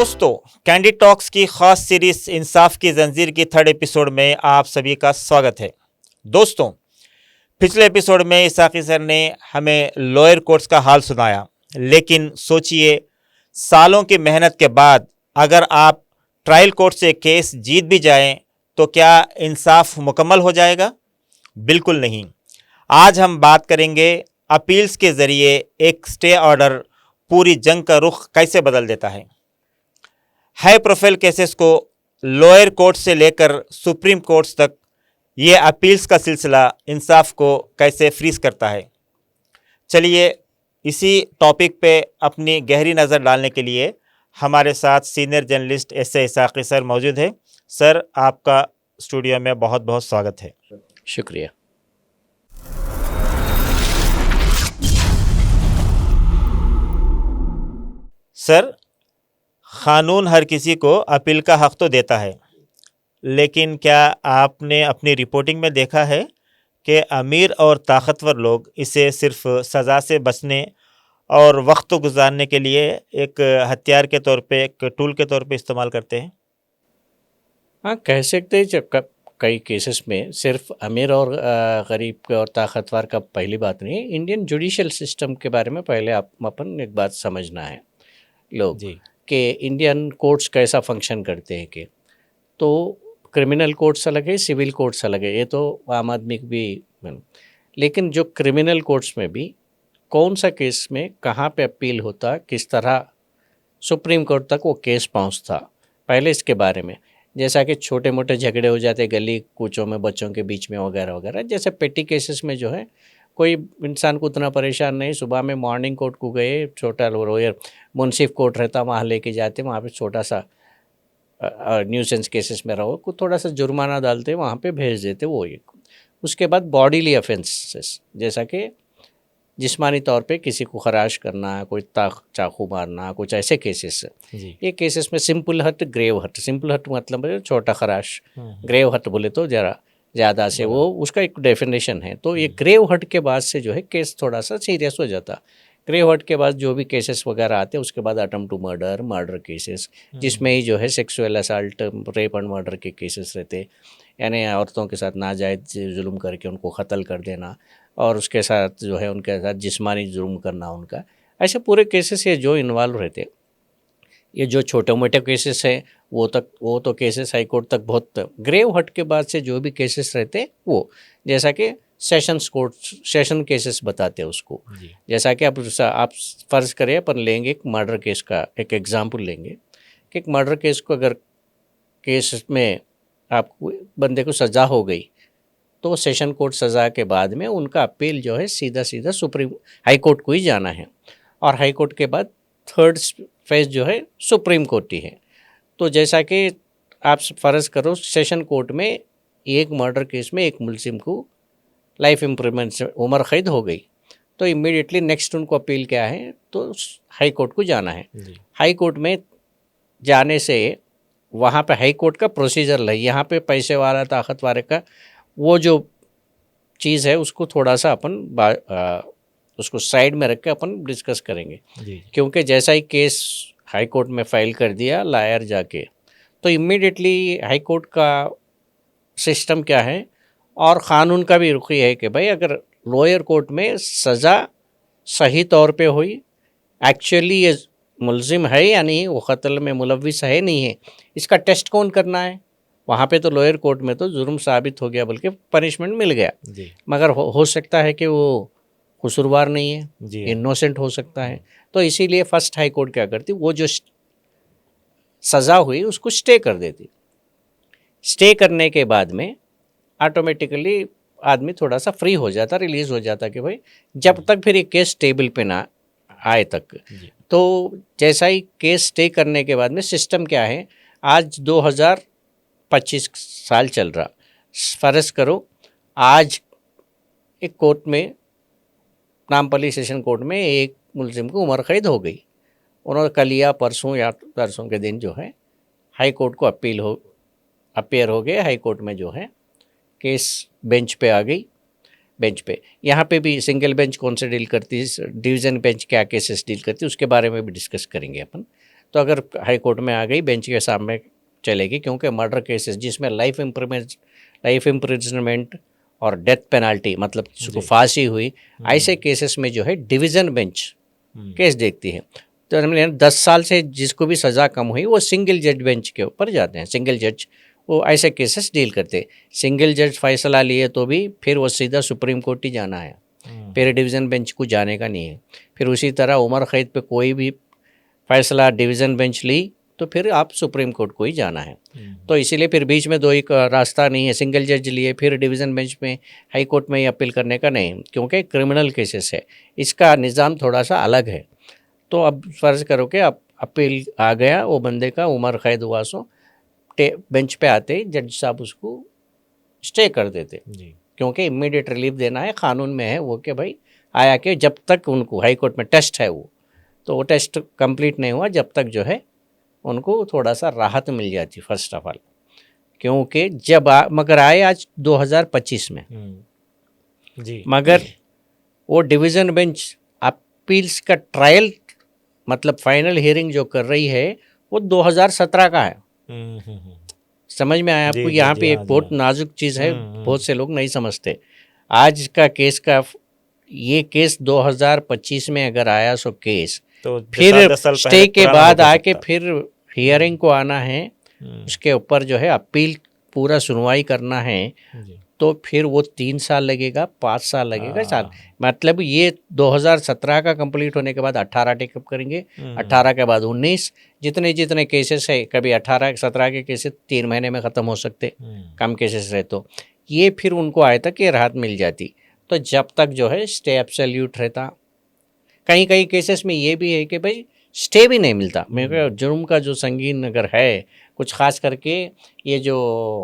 दोस्तों, candid talks की खास सीरीज इंसाफ की जंजीर की थर्ड एपिसोड में आप सभी का स्वागत है। दोस्तों, पिछले एपिसोड में इसाकी सर ने हमें लोअर कोर्ट्स का हाल सुनाया, लेकिन सोचिए, सालों की मेहनत के बाद अगर आप ट्रायल कोर्ट से केस जीत भी जाएं तो क्या इंसाफ मुकम्मल हो जाएगा? बिल्कुल नहीं। आज हम बात करेंगे अपील्स के ज़रिए एक स्टे ऑर्डर पूरी जंग का रुख कैसे बदल देता है। हाई प्रोफाइल केसेस को लोअर कोर्ट से लेकर सुप्रीम कोर्ट्स तक ये अपील्स का सिलसिला इंसाफ को कैसे फ्रीज करता है। चलिए, इसी टॉपिक पे अपनी गहरी नज़र डालने के लिए हमारे साथ सीनियर जर्नलिस्ट एस.ए. इसाकी सर मौजूद है। सर, आपका स्टूडियो में बहुत बहुत स्वागत है। शुक्रिया। सर, क़ानून हर किसी को अपील का हक़ तो देता है, लेकिन क्या आपने अपनी रिपोर्टिंग में देखा है कि अमीर और ताकतवर लोग इसे सिर्फ सज़ा से बचने और वक्त गुजारने के लिए एक हथियार के तौर पे, एक टूल के तौर पे इस्तेमाल करते हैं? हाँ, कह सकते हैं। जब कई केसेस में सिर्फ अमीर और गरीब और ताकतवर का पहली बात नहीं है। इंडियन जुडिशल सिस्टम के बारे में पहले अपन एक बात समझना है लोग जी। कि इंडियन कोर्ट्स कैसा फंक्शन करते हैं। कि तो क्रिमिनल कोर्ट्स अलग है, सिविल कोर्ट्स अलग है, ये तो आम आदमी को भी। लेकिन जो क्रिमिनल कोर्ट्स में भी कौन सा केस में कहाँ पे अपील होता, किस तरह सुप्रीम कोर्ट तक वो केस पहुँचता, पहले इसके बारे में। जैसा कि छोटे मोटे झगड़े हो जाते गली कूचों में, बच्चों के बीच में वगैरह वगैरह, जैसे पेटी केसेस में जो है कोई इंसान को उतना परेशान नहीं। सुबह में मॉर्निंग कोर्ट को गए, छोटा लोअर मुंसिफ कोर्ट रहता, वहाँ लेके जाते, वहाँ पे छोटा सा न्यूसेंस केसेस में रहो, को थोड़ा सा जुर्माना डालते, वहाँ पे भेज देते वो एक। उसके बाद बॉडीली ऑफेंसेस, जैसा कि जिस्मानी तौर पे किसी को खराश करना, कोई चाकू मारना, कुछ ऐसे केसेस। ये केसेस में simple hurt, grave hurt. Simple hurt मतलब छोटा खराश, ग्रेव हर्ट बोले तो ज़रा ज़्यादा से, वो उसका एक डेफिनेशन है। तो ये ग्रेव हर्ट के बाद से जो है केस थोड़ा सा सीरियस हो जाता। ग्रेव हर्ट के बाद जो भी केसेस वगैरह आते हैं, उसके बाद attempt to murder, murder cases, जिसमें ही जो है sexual assault, rape and murder के केसेस रहते, यानी औरतों के साथ नाजायज़ जुल्म करके उनको कत्ल कर देना, और उसके साथ जो है उनके साथ जिस्मानी जुर्म करना उनका। ऐसे पूरे केसेस ये जो इन्वॉल्व रहते। ये जो छोटे मोटे केसेस हैं वो तो केसेस हाई कोर्ट तक बहुत। ग्रेव हट के बाद से जो भी केसेस रहते वो, जैसा कि सेशंस कोर्ट, सेशन केसेस बताते हैं उसको। जैसा कि आप फ़र्ज़ करें, अपन लेंगे एक मर्डर केस का एक एग्जांपल लेंगे कि एक मर्डर केस को अगर केस में आपको बंदे को सज़ा हो गई, तो सेशन कोर्ट सज़ा के बाद में उनका अपील जो है सीधा सुप्रीम हाई कोर्ट को ही जाना है, और हाई कोर्ट के बाद थर्ड फेज जो है सुप्रीम कोर्ट ही है। तो जैसा कि आप फ़र्ज़ करो, सेशन कोर्ट में एक मर्डर केस में एक मुलजिम को लाइफ इम्प्रिजनमेंट से उम्र कैद हो गई, तो इमीडिएटली नेक्स्ट उनको अपील क्या है, तो हाई कोर्ट को जाना है। हाई कोर्ट में जाने से वहाँ पे हाई कोर्ट का प्रोसीजर है। यहाँ पे पैसे वाला ताकत वाले का वो जो चीज़ है उसको थोड़ा सा अपन उसको साइड में रख के अपन डिस्कस करेंगे। क्योंकि जैसा ही केस हाई कोर्ट में फाइल कर दिया लायर जाके, तो इमीडिएटली हाई कोर्ट का सिस्टम क्या है, और क़ानून का भी रुख है कि भाई अगर लोअर कोर्ट में सज़ा सही तौर पे हुई, एक्चुअली ये मुलजिम है या नहीं, वो कत्ल में मुलविस है नहीं है, इसका टेस्ट कौन करना है। वहाँ पे तो लोअर कोर्ट में तो जुर्म साबित हो गया, बल्कि पनिशमेंट मिल गया, मगर हो सकता है कि वो कसूरवार नहीं है, इनोसेंट हो सकता है। तो इसीलिए फर्स्ट हाई कोर्ट क्या करती, वो जो सज़ा हुई उसको स्टे कर देती। स्टे करने के बाद में ऑटोमेटिकली आदमी थोड़ा सा फ्री हो जाता, रिलीज़ हो जाता कि भाई जब तक फिर ये केस टेबल पे ना आए तक। तो जैसा ही केस स्टे करने के बाद में सिस्टम क्या है, आज 2025 साल चल रहा, फ़र्ज़ करो आज एक कोर्ट में, नामपल्ली सेशन कोर्ट में एक मुलजिम को उम्र कैद हो गई। उन्होंने कल या परसों के दिन जो है हाई कोर्ट को अपेयर हो गए। हाई कोर्ट में जो है केस बेंच पे आ गई। बेंच पे यहाँ पे भी सिंगल बेंच कौन से डील करती है, डिवीज़न बेंच क्या केसेस डील करती है, उसके बारे में भी डिस्कस करेंगे अपन। तो अगर हाई कोर्ट में आ गई बेंच के सामने चलेगी, क्योंकि मर्डर केसेस जिसमें लाइफ इम्प्रिजनमेंट और डेथ पेनाल्टी मतलब जिसको फांसी हुई, ऐसे केसेस में जो है डिवीज़न बेंच केस देखती है। तो हमने 10 साल से जिसको भी सज़ा कम हुई वो सिंगल जज बेंच के ऊपर जाते हैं, सिंगल जज वो ऐसे केसेस डील करते। सिंगल जज फैसला लिए तो भी फिर वो सीधा सुप्रीम कोर्ट ही जाना है, फिर डिवीज़न बेंच को जाने का नहीं है। फिर उसी तरह उमर कैद पे कोई भी फैसला डिवीज़न बेंच ली तो फिर आप सुप्रीम कोर्ट को ही जाना है। तो इसीलिए फिर बीच में दो एक रास्ता नहीं है, सिंगल जज लिए फिर डिवीज़न बेंच में हाई कोर्ट में ही अपील करने का नहीं, क्योंकि क्रिमिनल केसेस है, इसका निज़ाम थोड़ा सा अलग है। तो अब फ़र्ज़ करो कि अब अपील आ गया वो बंदे का, उमर कैद हुआ, सो बेंच पे आते ही जज साहब उसको स्टे कर देते, क्योंकि इमीडिएट रिलीफ देना है, क़ानून में है वो कि भाई आया कि जब तक उनको हाई कोर्ट में टेस्ट है वो टेस्ट कंप्लीट नहीं हुआ जब तक जो है उनको थोड़ा सा राहत मिल जाती फर्स्ट ऑफ ऑल, क्योंकि जब मगर आए आज 2025 में जी, मगर वो डिवीज़न बेंच अपील्स का ट्रायल मतलब फाइनल हियरिंग जो कर रही है वो 2017 का है। समझ में आया आपको? यहाँ पे एक बहुत नाजुक चीज़ है, बहुत से लोग नहीं समझते। आज का केस का ये केस 2025 में अगर आया सो केस तो फिर स्टे के बाद आके फिर हियरिंग को आना है, उसके ऊपर जो है अपील पूरा सुनवाई करना है, तो फिर वो 3 साल लगेगा, 5 साल लगेगा, साल मतलब ये 2017 का कंप्लीट होने के बाद 18 टेकअप करेंगे, 18 के बाद 19, जितने केसेस है, कभी 18-17 के केसेस 3 महीने में ख़त्म हो सकते, कम केसेस रहे तो ये फिर उनको आए तक ये राहत मिल जाती। तो जब तक जो है स्टे एब्सोल्यूट रहता, कई केसेस में ये भी है कि भाई स्टे भी नहीं मिलता। मेरे जुर्म का जो संगीन अगर है कुछ ख़ास करके ये जो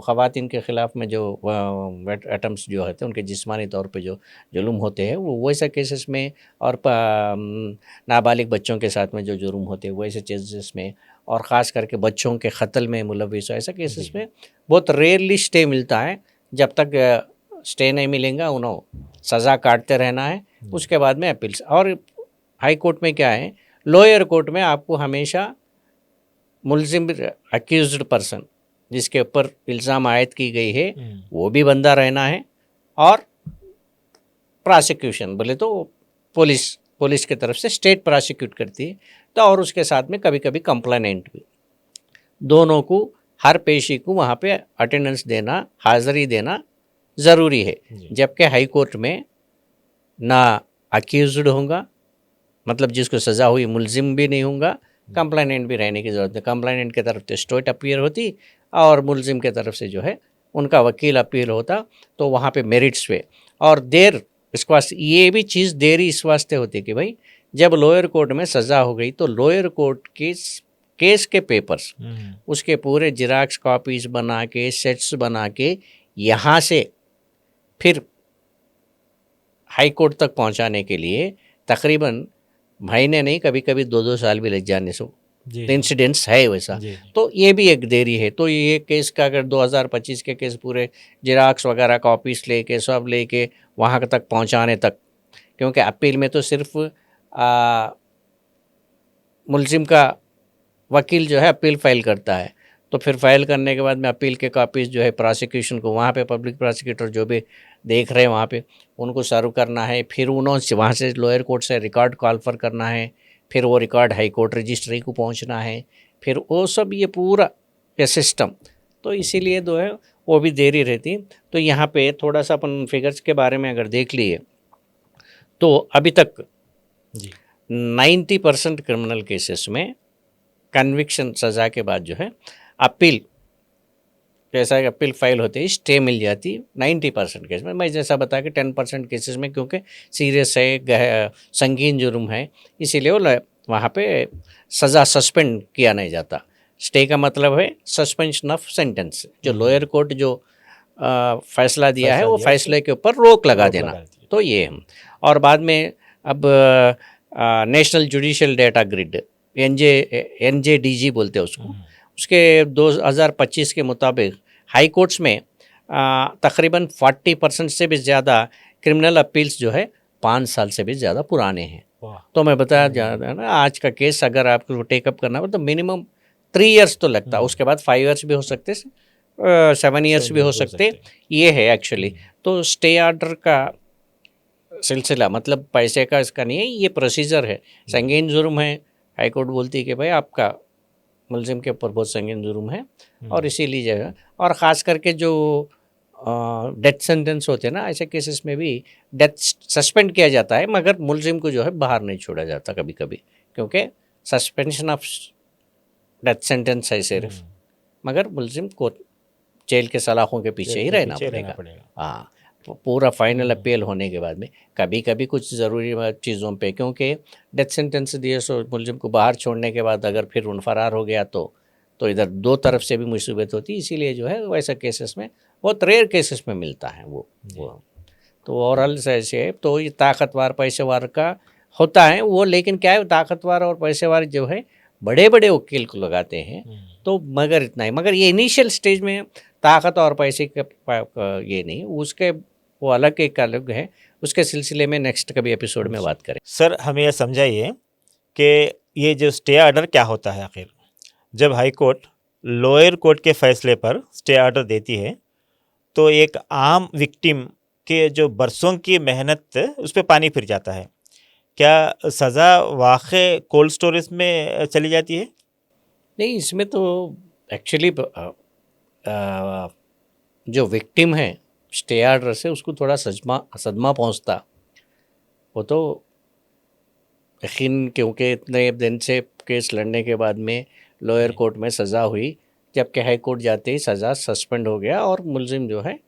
ख़वातीन के ख़िलाफ़ में जो एटम्स जो होते हैं उनके जिस्मानी तौर पे जो जुल्म होते हैं वो वैसे केसेस में, और नाबालिग बच्चों के साथ में जो जुर्म होते हैं वैसे केसेस में, और ख़ास करके बच्चों के कत्ल में मुलविस ऐसे केसेस में बहुत रेयरली स्टे मिलता है। जब तक स्टे नहीं मिलेगा उन्हें सज़ा काटते रहना है, उसके बाद में अपील्स। और हाई कोर्ट में क्या है, लोअर कोर्ट में आपको हमेशा मुलजिम अक्यूज्ड पर्सन जिसके ऊपर इल्ज़ाम आयद की गई है वो भी बंदा रहना है, और प्रोसिक्यूशन बोले तो पुलिस की तरफ से स्टेट प्रोसिक्यूट करती है, तो और उसके साथ में कभी कभी कंप्लेनेंट भी, दोनों को हर पेशी को वहाँ पे अटेंडेंस देना, हाज़िरी देना ज़रूरी है। जबकि हाई कोर्ट में ना अक्यूज्ड होगा, मतलब जिसको सज़ा हुई मुलजिम भी नहीं होगा, कंप्लेनेंट भी रहने की ज़रूरत है। कंप्लेनेंट की तरफ से स्टेट अपील होती और मुलजिम की तरफ से जो है उनका वकील अपील होता, तो वहाँ पे मेरिट्स पे। और देर इस वास्ते ये भी चीज़ देरी इस वास्ते होती कि भाई जब लोअर कोर्ट में सज़ा हो गई तो लोअर कोर्ट की केस के पेपर्स उसके पूरे जिराक्स कॉपीज़ बना के, सेट्स बना के यहाँ से फिर हाई कोर्ट तक पहुँचाने के लिए तकरीबन महीने नहीं, कभी कभी 2-2 साल भी लग जाने से इंसिडेंट्स है वैसा। तो ये भी एक देरी है। तो ये केस का अगर 2025 के केस पूरे जिराक्स वगैरह कॉपीज़ लेके सब लेके वहाँ तक पहुँचाने तक, क्योंकि अपील में तो सिर्फ मुलजिम का वकील जो है अपील फाइल करता है, तो फिर फाइल करने के बाद में अपील के कॉपीज़ जो है प्रोसिक्यूशन को वहाँ पे पब्लिक प्रोसिक्यूटर जो भी देख रहे हैं वहाँ पे उनको सर्व करना है, फिर उन्होंने वहाँ से लोअर कोर्ट से रिकॉर्ड कॉन्फर करना है, फिर वो रिकॉर्ड हाई कोर्ट रजिस्ट्री को पहुँचना है, फिर वो सब ये पूरा ये सिस्टम, तो इसीलिए जो है वो भी देरी रहती। तो यहाँ पे थोड़ा सा अपन फिगर्स के बारे में अगर देख लिए तो अभी तक 90% क्रिमिनल केसेस में कन्विक्शन सज़ा के बाद जो है अपील, जैसा कि अपील फाइल होते ही स्टे मिल जाती 90% केस में। मैं जैसा बताया कि 10% केसेस में क्योंकि सीरियस है, संगीन जुर्म है, इसीलिए वो वहाँ पे सज़ा सस्पेंड किया नहीं जाता। स्टे का मतलब है सस्पेंशन ऑफ सेंटेंस, जो लोअर कोर्ट जो फैसला दिया है वो फैसले के ऊपर रोक लगा देना, तो ये है। और बाद में अब national judicial data grid NJDG बोलते हैं उसको, उसके 2025 के मुताबिक हाई कोर्ट्स में तकरीबन 40% से भी ज़्यादा क्रिमिनल अपील्स जो है 5 साल से भी ज़्यादा पुराने हैं। वाह। तो मैं बताया जा रहा है ना, आज का केस अगर आपको टेकअप करना हो तो मिनिमम 3 इयर्स तो लगता है, उसके बाद 5 इयर्स भी हो सकते, 7 इयर्स भी हो सकते, ये है एक्चुअली। तो स्टे ऑर्डर का सिलसिला मतलब पैसे का इसका नहीं है, ये प्रोसीजर है। संगीन जुर्म है, हाई कोर्ट बोलती है कि भाई आपका मुलजिम के ऊपर बहुत संगीन जुर्म है और इसीलिए जो है, और ख़ास करके जो डेथ सेंटेंस होते हैं ना, ऐसे केसेस में भी डेथ सस्पेंड किया जाता है, मगर मुलजिम को जो है बाहर नहीं छोड़ा जाता कभी कभी, क्योंकि सस्पेंशन ऑफ डेथ सेंटेंस है सिर्फ, मगर मुलजिम को जेल के सलाखों के पीछे ही रहना पड़ेगा। हाँ, पूरा फाइनल अपील होने के बाद में कभी कभी कुछ ज़रूरी चीज़ों पे, क्योंकि डेथ सेंटेंस दिए सो मुलजिम को बाहर छोड़ने के बाद अगर फिर उन फरार हो गया तो इधर दो तरफ से भी मुसीबत होती है, इसीलिए जो है वैसा केसेस में बहुत रेयर केसेस में मिलता है वो। तो ओवरऑल ऐसे है, तो ये ताकतवर पैसेवार का होता है वो, लेकिन क्या है ताकतवर और पैसेवार जो है बड़े बड़े वकील को लगाते हैं, तो मगर इतना ही, मगर ये इनिशियल स्टेज में ताकत और पैसे का ये नहीं, उसके वो अलग एक अलग है, उसके सिलसिले में नेक्स्ट कभी एपिसोड में बात करें। सर हमें यह समझाइए कि ये जो स्टे ऑर्डर क्या होता है आखिर? जब हाई कोर्ट लोअर कोर्ट के फैसले पर स्टे ऑर्डर देती है तो एक आम विक्टिम के जो बरसों की मेहनत उस पर पानी फिर जाता है। क्या सज़ा वाक़ई कोल्ड स्टोरेज में चली जाती है? नहीं, इसमें तो एक्चुअली जो विक्टिम है स्टे ऑर्डर से उसको थोड़ा सदमा पहुंचता, वो तो यकीन, क्योंकि इतने दिन से केस लड़ने के बाद में लोअर कोर्ट में सज़ा हुई, जबकि हाई कोर्ट जाते ही सज़ा सस्पेंड हो गया और मुलजिम जो है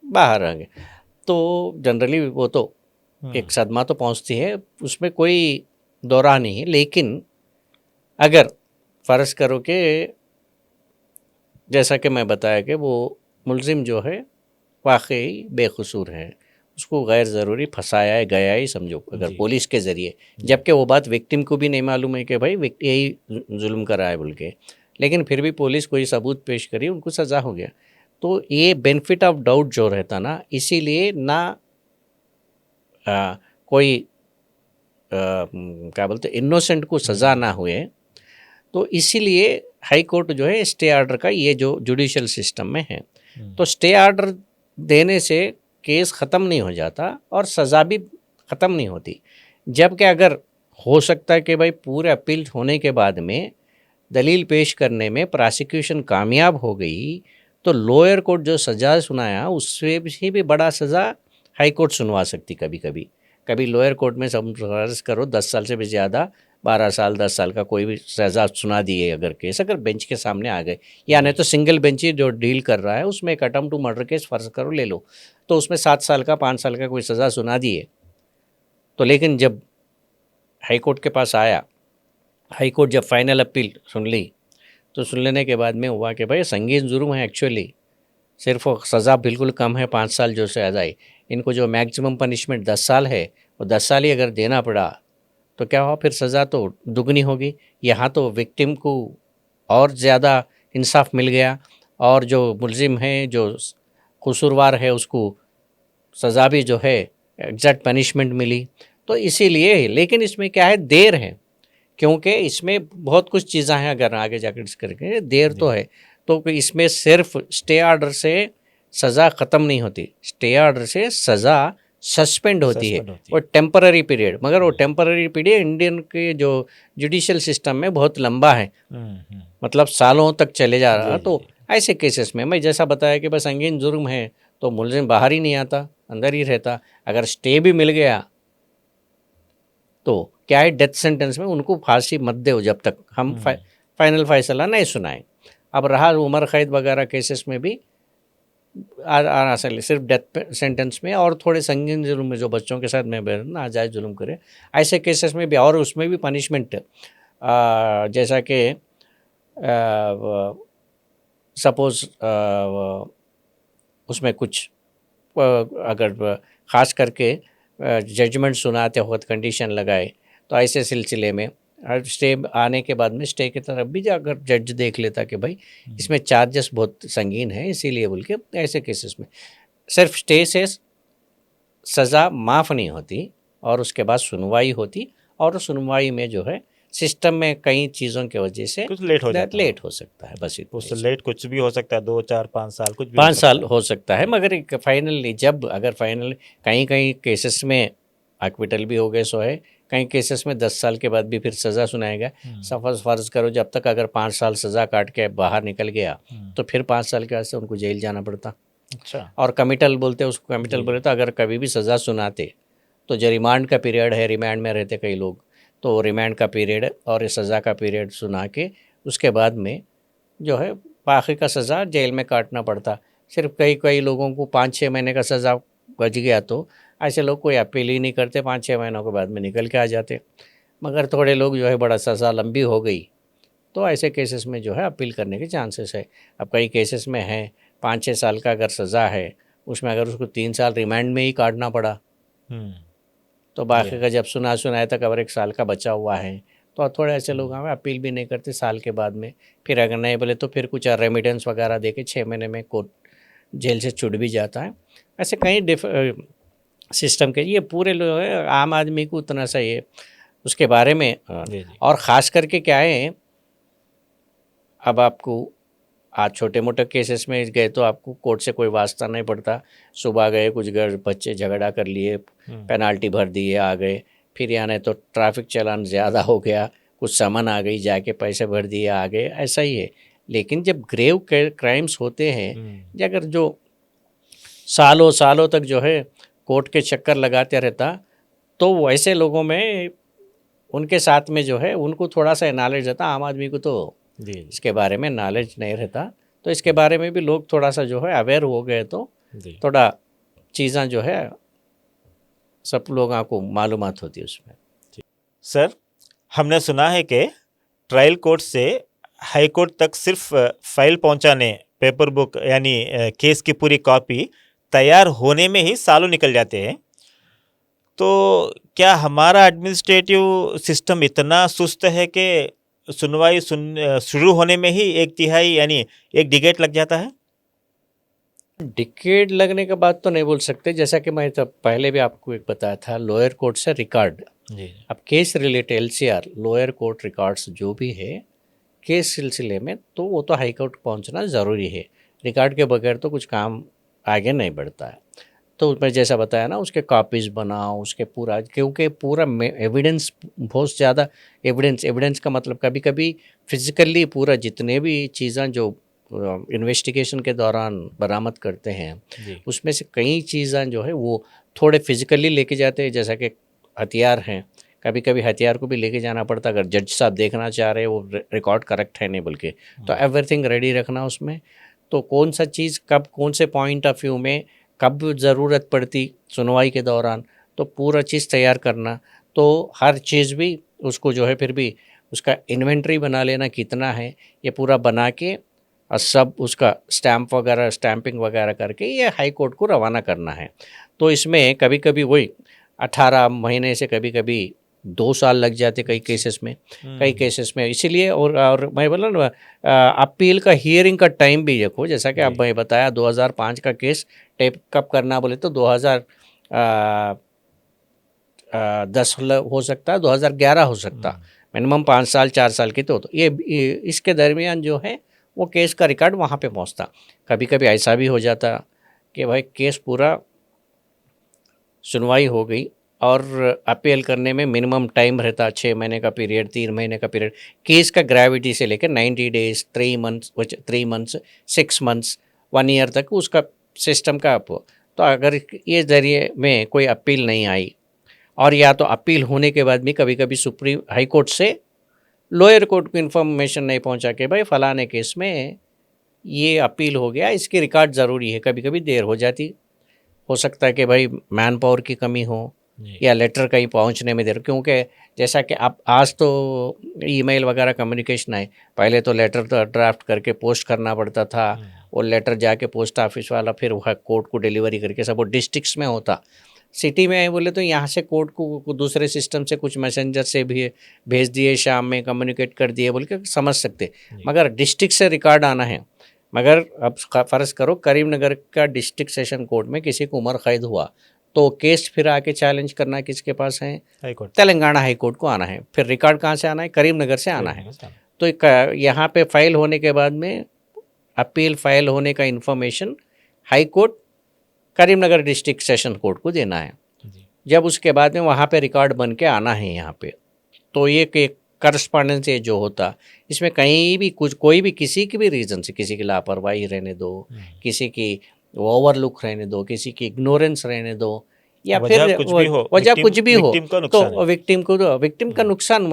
बाहर आ गए, तो जनरली वो तो एक सदमा तो पहुंचती है, उसमें कोई दौरा नहीं है। लेकिन अगर फ़र्ज़ करो कि जैसा कि मैं बताया कि वो मुलजिम जो है वाकई बेकसूर है, उसको गैर ज़रूरी फंसाया है, गया ही समझो अगर पुलिस के ज़रिए, जबकि वो बात विक्टिम को भी नहीं मालूम है कि भाई यही जुल्म करा है बोल के, लेकिन फिर भी पुलिस कोई सबूत पेश करी, उनको सज़ा हो गया। तो ये बेनिफिट ऑफ डाउट जो रहता ना, इसीलिए ना कोई क्या बोलते इनोसेंट को सज़ा ना हुए, तो इसीलिए हाई कोर्ट जो है स्टे ऑर्डर का ये जो जुडिशियल सिस्टम में है, तो स्टे ऑर्डर देने से केस ख़त्म नहीं हो जाता और सज़ा भी ख़त्म नहीं होती। जबकि अगर हो सकता है कि भाई पूरे अपील होने के बाद में दलील पेश करने में प्रोसिक्यूशन कामयाब हो गई, तो लोअर कोर्ट जो सज़ा सुनाया उससे भी बड़ा सज़ा हाई कोर्ट सुनवा सकती। कभी लोअर कोर्ट में फर्ज करो 10 साल से भी ज़्यादा, 12 साल 10 साल का कोई भी सज़ा सुना दी है अगर केस, अगर बेंच के सामने आ गए, या नहीं तो सिंगल बेंच ही जो डील कर रहा है उसमें एक अटेम्प्ट टू मर्डर केस फ़र्ज करो ले लो, तो उसमें 7 साल का 5 साल का कोई सज़ा सुना दी है, तो लेकिन जब हाई कोर्ट के पास आया, हाई कोर्ट जब फाइनल अपील सुन ली, तो सुन लेने के बाद में हुआ कि भाई संगीन जुर्म है एक्चुअली, सिर्फ सज़ा बिल्कुल कम है 5 साल जो सज़ा है, इनको जो मैक्सिमम पनिशमेंट 10 साल है वो 10 साल ही अगर देना पड़ा तो क्या हुआ, फिर सज़ा तो दुगनी होगी। यहाँ तो विक्टिम को और ज़्यादा इंसाफ मिल गया और जो मुलजिम है जो कसूरवार है उसको सज़ा भी जो है एग्जैक्ट पनिशमेंट मिली। तो इसीलिए, लेकिन इसमें क्या है देर है, क्योंकि इसमें बहुत कुछ चीज़ें हैं, अगर आगे जाकर डिस्कस करेंगे देर तो है, तो इसमें सिर्फ स्टे ऑर्डर से सज़ा ख़त्म नहीं होती, स्टे ऑर्डर से सज़ा सस्पेंड होती है और टेम्पररी पीरियड, मगर वो टेम्पररी पीरियड इंडियन के जो जुडिशियल सिस्टम में बहुत लंबा है, मतलब सालों तक चले जा रहा। तो ऐसे केसेस में मैं जैसा बताया कि बस संगीन जुर्म है तो मुलजिम बाहर ही नहीं आता, अंदर ही रहता। अगर स्टे भी मिल गया तो क्या है, डेथ सेंटेंस में उनको फांसी मत दो जब तक हम फाइनल फैसला नहीं सुनाएं। अब रहा उम्र कैद वगैरह केसेस में भी आना सिर्फ डेथ सेंटेंस में और थोड़े संगीन जुर्म में जो बच्चों के साथ में नाजायज़ जुल्म करे, ऐसे केसेस में भी, और उसमें भी पनिशमेंट जैसा कि सपोज़ उसमें कुछ अगर ख़ास करके जजमेंट सुनाते वक्त कंडीशन लगाए, तो ऐसे सिलसिले में स्टे आने के बाद में स्टे की तरफ भी अगर जज देख लेता कि भाई इसमें चार्जेस बहुत संगीन है, इसीलिए बोल के ऐसे केसेस में सिर्फ स्टे से सज़ा माफ़ नहीं होती, और उसके बाद सुनवाई होती, और सुनवाई में जो है सिस्टम में कई चीज़ों की वजह से कुछ लेट हो जाता है। लेट हो सकता है, बस इतना उससे ही। लेट कुछ भी हो सकता है, 2 4 5 साल कुछ भी हो 5 सकता साल है। हो सकता है, मगर फाइनली जब अगर फाइनल कहीं कहीं केसेस में एक्विटल भी हो गए सो है, कई केसेस में 10 साल के बाद भी फिर सज़ा सुनाएगा। सफर फर्ज करो जब तक अगर 5 साल सज़ा काट के बाहर निकल गया तो फिर 5 साल के वास्ते उनको जेल जाना पड़ता। अच्छा। और कमिटल बोलते हैं उसको, कमिटल जी, बोले तो अगर कभी भी सज़ा सुनाते तो जो रिमांड का पीरियड है, रिमांड में रहते कई लोग, तो रिमांड का पीरियड और ये सज़ा का पीरियड सुना के उसके बाद में जो है बाकी का सज़ा जेल में काटना पड़ता। सिर्फ कई कई लोगों को 5-6 महीने का सज़ा बच गया तो ऐसे लोग कोई अपील ही नहीं करते, 5-6 महीनों के बाद में निकल के आ जाते। मगर थोड़े लोग जो है बड़ा सज़ा लंबी हो गई तो ऐसे केसेस में जो है अपील करने के चांसेस है। अब कई केसेस में है 5-6 साल का अगर सज़ा है, उसमें अगर उसको 3 साल रिमांड में ही काटना पड़ा, हम्म, तो बाकी का जब सुनाए तक अगर 1 साल का बचा हुआ है, तो थोड़े ऐसे लोग हमें अपील भी नहीं करते साल के बाद में। फिर अगर नहीं बोले तो फिर कुछ रेमिटेंस वगैरह दे के 6 महीने में कोर्ट जेल से छूट भी जाता है। ऐसे कई सिस्टम के ये पूरे लोग है, आम आदमी को उतना सा ये उसके बारे में जी जी। और ख़ास करके क्या है, अब आपको आज छोटे मोटे केसेस में गए तो आपको कोर्ट से कोई वास्ता नहीं पड़ता। सुबह गए, कुछ घर बच्चे झगड़ा कर लिए, पेनाल्टी भर दिए, आ गए। फिर यहाँ नहीं तो ट्रैफिक चालान ज़्यादा हो गया, कुछ सामान आ गई, जाके पैसे भर दिए, आ गए, ऐसा ही है। लेकिन जब ग्रेव क्राइम्स होते हैं, अगर जो सालों सालों तक जो है कोर्ट के चक्कर लगाते रहता, तो वैसे लोगों में उनके साथ में जो है उनको थोड़ा सा नॉलेज रहता। आम आदमी को तो जी जी इसके बारे में नॉलेज नहीं रहता, तो इसके बारे में भी लोग थोड़ा सा जो है अवेयर हो गए तो जी। थोड़ा चीज़ें जो है सब लोगों को मालूमात होती है उसमें। सर, हमने सुना है कि ट्रायल कोर्ट से हाई कोर्ट तक सिर्फ फाइल पहुंचाने, पेपर बुक यानी केस की पूरी कॉपी तैयार होने में ही सालों निकल जाते हैं। तो क्या हमारा एडमिनिस्ट्रेटिव सिस्टम इतना सुस्त है कि सुनवाई शुरू होने में ही 1/3 यानी 1 डिकेड लग जाता है? डिकेड लगने के बाद तो नहीं बोल सकते, जैसा कि मैं तब पहले भी आपको एक बताया था, लोअर कोर्ट से रिकॉर्ड। जी अब case related LCR lower court records जो भी है केस सिलसिले में, तो वो तो हाई कोर्ट पहुंचना ज़रूरी है। रिकॉर्ड के बगैर तो कुछ काम आगे नहीं बढ़ता है। तो मैं जैसा बताया ना, उसके कॉपीज़ बनाओ, उसके पूरा, क्योंकि पूरा एविडेंस बहुत ज़्यादा, एविडेंस एविडेंस का मतलब कभी कभी फिजिकली पूरा जितने भी चीज़ें जो इन्वेस्टिगेशन के दौरान बरामद करते हैं, जी उसमें से कई चीज़ें जो है वो थोड़े फिजिकली लेके जाते हैं, जैसा कि हथियार हैं, कभी कभी हथियार को भी लेके जाना पड़ता अगर जज साहब देखना चाह रहे हैं वो रिकॉर्ड करेक्ट है नहीं बोल के, तो एवरीथिंग रेडी रखना उसमें। तो कौन सा चीज़ कब कौन से पॉइंट ऑफ व्यू में कब ज़रूरत पड़ती सुनवाई के दौरान, तो पूरा चीज़ तैयार करना। तो हर चीज़ भी उसको जो है फिर भी उसका इन्वेंट्री बना लेना कितना है, ये पूरा बना के और सब उसका स्टैम्प वगैरह स्टैम्पिंग वगैरह करके ये हाई कोर्ट को रवाना करना है। तो इसमें कभी कभी वही 18 महीने से कभी कभी 2 साल लग जाते कई केसेस में, कई केसेस में। इसीलिए और मैं बोला ना, अपील का हियरिंग का टाइम भी देखो, जैसा कि अब मैं बताया 2005 का केस टेप कब करना बोले तो 2010 हो सकता है, 2011 हो सकता, मिनिमम 5 साल 4 साल की तो ये इसके दरमियान जो है वो केस का रिकॉर्ड वहाँ पे पहुँचता। कभी कभी ऐसा भी हो जाता कि भाई केस पूरा सुनवाई हो गई और अपील करने में मिनिमम टाइम रहता, 6 महीने का पीरियड, 3 महीने का पीरियड, केस का ग्रेविटी से लेकर 90 डेज, 3 मंथ्स 6 मंथ्स 1 ईयर तक उसका सिस्टम का अप। तो अगर ये ज़रिए में कोई अपील नहीं आई, और या तो अपील होने के बाद भी कभी कभी सुप्रीम हाई कोर्ट से लोअर कोर्ट को इन्फॉर्मेशन नहीं पहुंचा के भाई फलाने केस में ये अपील हो गया, इसकी रिकॉर्ड ज़रूरी है, कभी कभी देर हो जाती। हो सकता है कि भाई मैन पावर की कमी हो या लेटर कहीं पहुंचने में देर, क्योंकि जैसा कि आप आज तो ईमेल वगैरह कम्युनिकेशन है, पहले तो लेटर तो ड्राफ्ट करके पोस्ट करना पड़ता था, और लेटर जाके पोस्ट ऑफिस वाला फिर वह कोर्ट को डिलीवरी करके, सब वो डिस्ट्रिक्ट्स में होता। सिटी में है बोले तो यहाँ से कोर्ट को दूसरे सिस्टम से कुछ मैसेंजर से भी भेज दिए, शाम में कम्युनिकेट कर दिए बोल के समझ सकते। मगर डिस्ट्रिक्ट से रिकॉर्ड आना है, मगर अब फ़र्ज़ करो करीमनगर का डिस्ट्रिक्ट सेशन कोर्ट में किसी को उम्र कैद हुआ तो केस फिर आके चैलेंज करना किसके पास है? High court. Telangana high court को आना है। फिर रिकॉर्ड कहाँ से आना है? करीमनगर से आना है। तो यहाँ पे फाइल होने के बाद में अपील फाइल होने का information high court Karimnagar district session court को देना है। जब उसके बाद में वहाँ पे रिकॉर्ड बन के आना है यहाँ पे, तो ये करस्पॉन्डेंस जो होता, इसमें कहीं भी कुछ कोई भी किसी की भी रीज़न से, किसी की लापरवाही रहने दो, किसी की ओवरलुक रहने दो, किसी की इग्नोरेंस रहने दो, या फिर वजह कुछ भी हो, तो विक्टिम का नुकसान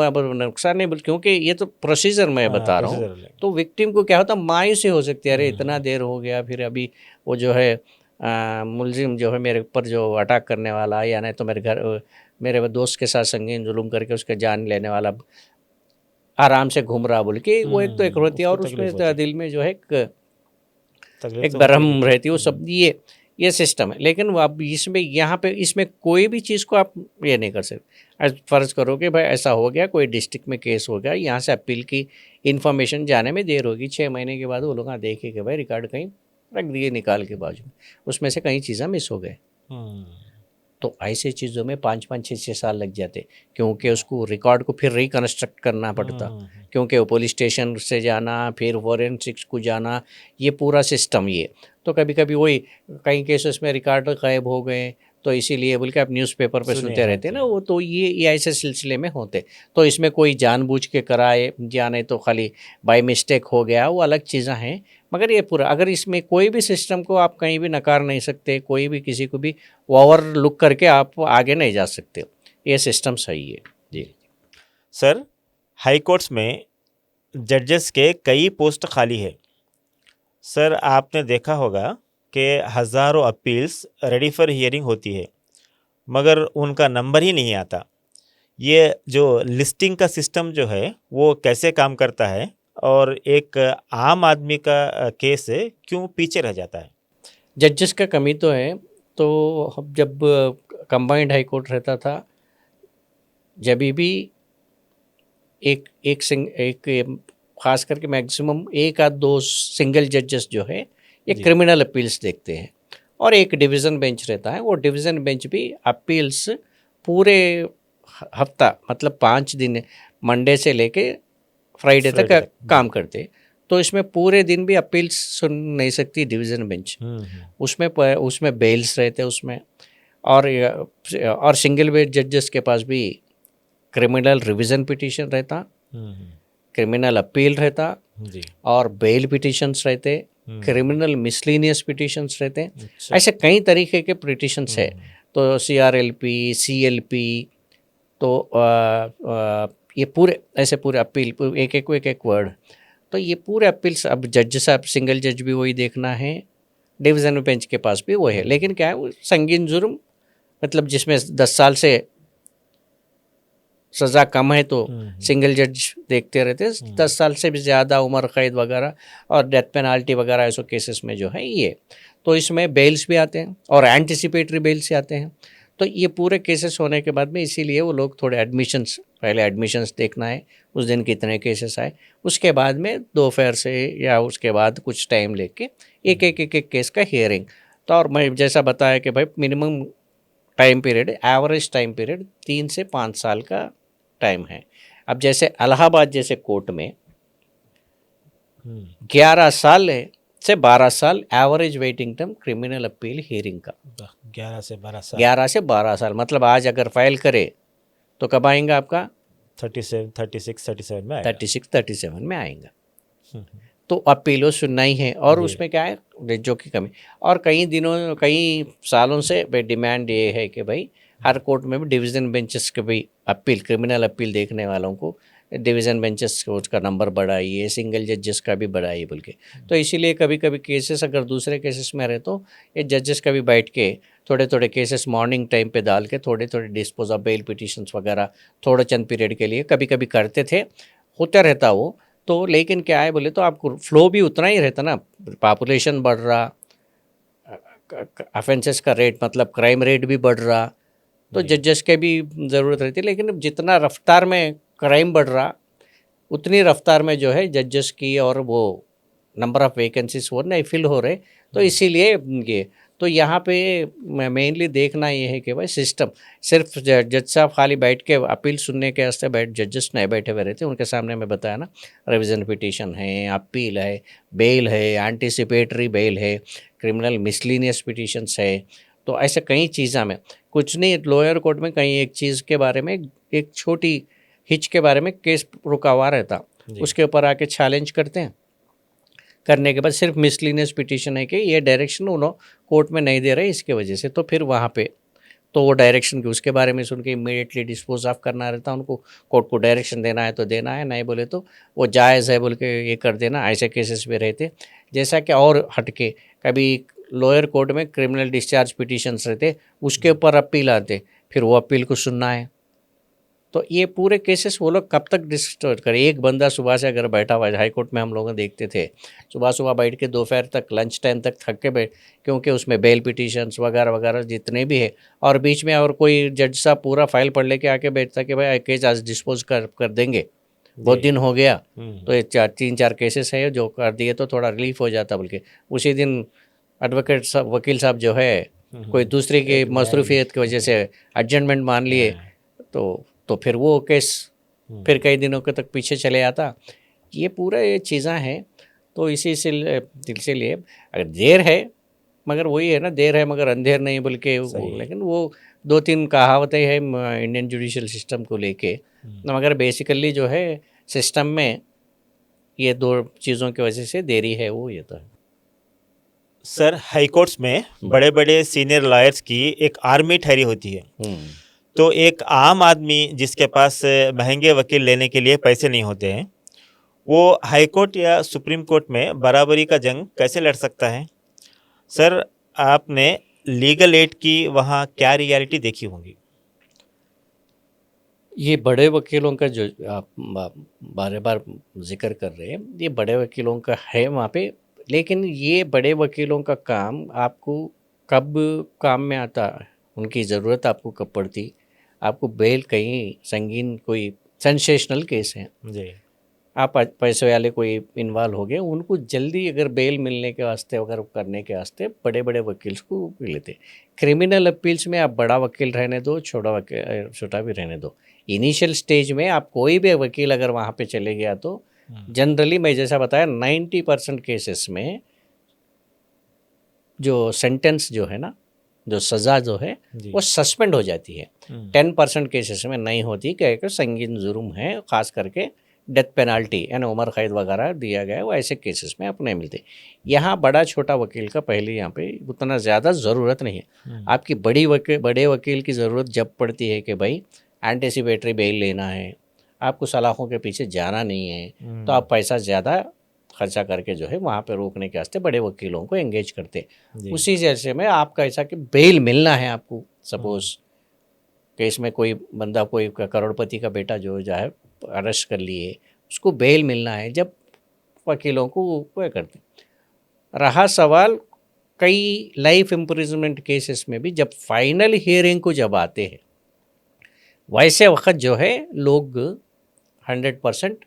नहीं, क्योंकि ये तो प्रोसीजर मैं बता रहा हूँ। तो विक्टिम को क्या होता, मायूसी हो सकती है, अरे इतना देर हो गया, फिर अभी वो जो है मुलजिम जो है मेरे ऊपर जो अटैक करने वाला, या नहीं तो मेरे दोस्त के साथ संगीन जुल्म करके उसके जान लेने वाला आराम से घूम रहा बोल के, वो एक तो एक होती है, और उसमें दिल में जो है एक बरहम रहती है, वो सब ये सिस्टम है। लेकिन वो अब इसमें यहाँ पे इसमें कोई भी चीज़ को आप ये नहीं कर सकते। फ़र्ज़ करो कि भाई ऐसा हो गया, कोई डिस्ट्रिक्ट में केस हो गया, यहाँ से अपील की इन्फॉर्मेशन जाने में देर होगी, 6 महीने के बाद वो लोग देखे कि भाई रिकॉर्ड कहीं रख दिए निकाल के बाजू में, उसमें से कई चीज़ें मिस हो गए। तो ऐसे चीज़ों में 5-5, 6-6 साल लग जाते, क्योंकि उसको रिकॉर्ड को फिर रिकन्स्ट्रक्ट करना पड़ता, क्योंकि वो पुलिस स्टेशन से जाना, फिर फॉरेंसिक्स को जाना, ये पूरा सिस्टम ये। तो कभी कभी वही कई केसेस में रिकॉर्ड गायब हो गए, तो इसीलिए बोल के आप न्यूज़पेपर पे सुनते रहते ना वो, तो ये ऐसे सिलसिले में होते। तो इसमें कोई जानबूझ के कराए या नहीं तो खाली बाय मिस्टेक हो गया, वो अलग चीज़ें हैं। मगर ये पूरा, अगर इसमें कोई भी सिस्टम को आप कहीं भी नकार नहीं सकते, कोई भी किसी को भी ओवरलुक करके आप आगे नहीं जा सकते, ये सिस्टम सही है जी। सर, हाई कोर्ट्स में जजेस के कई पोस्ट खाली है। सर, आपने देखा होगा कि हज़ारों अपील्स रेडी फॉर हियरिंग होती है, मगर उनका नंबर ही नहीं आता। ये जो लिस्टिंग का सिस्टम जो है वो कैसे काम करता है, और एक आम आदमी का केस क्यों पीछे रह जाता है? जजेस का कमी तो है। तो जब कंबाइंड हाई कोर्ट रहता था, जब भी एक खास करके मैक्सिमम 1-2 सिंगल जजेस जो है ये क्रिमिनल अपील्स देखते हैं, और एक डिवीज़न बेंच रहता है। वो डिवीज़न बेंच भी अपील्स पूरे हफ्ता, मतलब 5 दिन, मंडे से लेके फ्राइडे तक काम करते। तो इसमें पूरे दिन भी अपील्स सुन नहीं सकती डिवीज़न बेंच। उसमें बेल्स रहते उसमें, और सिंगल बेंच जजेस के पास भी क्रिमिनल रिवीजन पिटीशन रहता, क्रिमिनल अपील रहता, और बेल पिटीशंस रहते, क्रिमिनल मिसलिनियस पिटीशंस रहते। ऐसे कई तरीके के पिटीशंस है। तो CRLP, CLP, तो ये पूरे ऐसे पूरे अपील, एक वर्ड, तो ये पूरे अपील्स अब जज साहब, सिंगल जज भी वही देखना है, डिवीज़न बेंच के पास भी वही है। लेकिन क्या है, वो संगीन जुर्म, मतलब जिसमें 10 साल से सज़ा कम है तो सिंगल जज देखते रहते, 10 साल से भी ज़्यादा उम्र कैद वगैरह और डेथ पेनाल्टी वगैरह ऐसे केसेस में जो है ये, तो इसमें बेल्स भी आते हैं और एंटिसिपेटरी बेल्स आते हैं। तो ये पूरे केसेस होने के बाद में इसीलिए वो लोग थोड़े पहले एडमिशन्स देखना है, उस दिन कितने केसेस आए, उसके बाद में दोपहर से या उसके बाद कुछ टाइम लेके एक केस का हियरिंग। तो और मैं जैसा बताया कि भाई minimum time period, average time period 3 से 5 साल का टाइम है। अब जैसे इलाहाबाद जैसे कोर्ट में 11 साल से 12 साल average waiting time criminal appeal hearing का, 11 से 12 साल। 11 से 12 साल, मतलब आज अगर फाइल करे तो कब आएगा आपका? 36-37 में आएगा। 36-37 में आएगा। तो अपीलों सुनना ही है, और उसमें क्या है, जजों की कमी। और कई सालों से डिमांड ये है कि भाई हर कोर्ट में भी डिवीज़न बेंचेस के भी अपील, क्रिमिनल अपील देखने वालों को डिवीज़न बेंचेस को उसका नंबर बढ़ाइए, सिंगल जजेस का भी बढ़ाइए बोल के। तो इसीलिए कभी कभी केसेस अगर दूसरे केसेस में रहे तो ये जजेस का भी बैठ के थोड़े केसेस मॉर्निंग टाइम पे डाल के थोड़े डिस्पोज ऑफ बेल पिटिशंस वगैरह थोड़े चंद पीरियड के लिए कभी कभी करते थे, होता रहता वो। तो लेकिन क्या है बोले तो आपको फ्लो भी उतना ही रहता ना, पॉपुलेशन बढ़ रहा, ऑफेंसेस का रेट मतलब क्राइम रेट भी बढ़ रहा, तो जजेस के भी ज़रूरत रहती है। लेकिन जितना रफ्तार में क्राइम बढ़ रहा उतनी रफ्तार में जो है जजेस की और वो नंबर ऑफ़ वैकेंसीज वो नहीं फिल हो रहे। तो इसीलिए ये तो यहाँ पे मेनली देखना ये है कि भाई सिस्टम, सिर्फ जज साहब खाली बैठ के अपील सुनने के वास्ते जजेस नहीं बैठे हुए रहते, उनके सामने मैं बताया ना, रिविजन पिटीशन है, अपील है, बेल है, एंटीसिपेटरी बेल है, क्रिमिनल मिसलिनियस पिटीशंस है, तो ऐसे कई चीज़ों में कुछ नहीं, लोअर कोर्ट में कहीं एक चीज़ के बारे में, एक छोटी हिच के बारे में केस रुका हुआ रहता, उसके ऊपर आके चैलेंज करते हैं, करने के बाद सिर्फ मिसलिनियस पिटीशन है कि ये डायरेक्शन उन्होंने कोर्ट में नहीं दे रहे इसके वजह से, तो फिर वहाँ पे तो वो डायरेक्शन की उसके बारे में सुन के इमीडिएटली डिस्पोज ऑफ करना रहता उनको, कोर्ट को डायरेक्शन देना है तो देना है, नहीं बोले तो वो जायज़ है बोल के ये कर देना, ऐसे केसेस भी रहते। जैसा कि और हटके कभी लोअर कोर्ट में क्रिमिनल डिस्चार्ज पिटीशंस रहते, उसके ऊपर अपील आते, फिर वो अपील को सुनना है, तो ये पूरे केसेस वो लोग कब तक डिस्टर्ब करें। एक बंदा सुबह से अगर बैठा हुआ है, हाई कोर्ट में हम लोग देखते थे सुबह सुबह बैठ के दोपहर तक लंच टाइम तक थक के बैठ, क्योंकि उसमें बेल पिटीशंस वगैरह वगैरह जितने भी है, और बीच में और कोई जज साहब पूरा फाइल पढ़ लेके आके बैठता कि भाई केस आज डिस्पोज कर देंगे, बहुत दिन हो गया, तो ये 3-4 केसेस है जो कर दिए तो थोड़ा रिलीफ हो जाता, बल्कि उसी दिन एडवोकेट साहब, वकील साहब जो है कोई दूसरे की मसरूफियत की वजह से एडजमेंट मान लिए, तो फिर वो केस फिर कई दिनों के तक पीछे चले आता। ये पूरा ये चीज़ें हैं, तो इसी से लिए अगर देर है, मगर वही है ना, देर है मगर अंधेर नहीं बोल के, लेकिन वो 2-3 कहावतें हैं इंडियन जुडिशियल सिस्टम को लेके, मगर बेसिकली जो है सिस्टम में ये 2 चीज़ों की वजह से देरी है, वो ये तो है। सर, हाई कोर्ट्स में बड़े बड़े सीनियर लॉयर्स की एक आर्मी ठहरी होती है, तो एक आम आदमी जिसके पास महंगे वकील लेने के लिए पैसे नहीं होते हैं, वो हाई कोर्ट या सुप्रीम कोर्ट में बराबरी का जंग कैसे लड़ सकता है? सर, आपने लीगल एड की वहाँ क्या रियलिटी देखी होंगी? ये बड़े वकीलों का जो आप बार बार जिक्र कर रहे हैं, ये बड़े वकीलों का है वहाँ पे, लेकिन ये बड़े वकीलों का काम आपको कब काम में आता, उनकी ज़रूरत आपको कब पड़ती, आपको बेल कहीं संगीन कोई सेंसेशनल केस है जी, आप पैसे वाले कोई इन्वॉल्व हो गए, उनको जल्दी अगर बेल मिलने के वास्ते अगर करने के वास्ते बड़े बड़े वकील को लेते। क्रिमिनल अपील्स में आप बड़ा वकील रहने दो, छोटा भी रहने दो, इनिशियल स्टेज में आप कोई भी वकील अगर वहाँ पे चले गया तो जनरली मैं जैसा बताया 90% केसेस में जो सेंटेंस जो है ना, जो सज़ा जो है वो सस्पेंड हो जाती है। 10% केसेस में नहीं होती, क्या संगीन जुर्म है, ख़ास करके डेथ पेनाल्टी यानी उम्र कैद वगैरह दिया गया है, वो ऐसे केसेस में अपने मिलते। यहाँ बड़ा छोटा वकील का पहले यहाँ पे उतना ज़्यादा ज़रूरत नहीं है। आपकी बड़े वकील की ज़रूरत जब पड़ती है कि भाई एंटीसिपेटरी बेल लेना है, आपको सलाखों के पीछे जाना नहीं है, तो आप पैसा ज़्यादा खर्चा करके जो है वहाँ पे रोकने के वास्ते बड़े वकीलों को एंगेज करते। उसी जैसे में आपका ऐसा कि बेल मिलना है आपको, सपोज केस में कोई बंदा, कोई करोड़पति का बेटा जो है अरेस्ट कर लिए, उसको बेल मिलना है, जब वकीलों को वो करते। रहा सवाल कई लाइफ इम्प्रिजनमेंट केसेस में भी जब फाइनल हियरिंग को जब आते हैं, वैसे वक्त जो है लोग 100%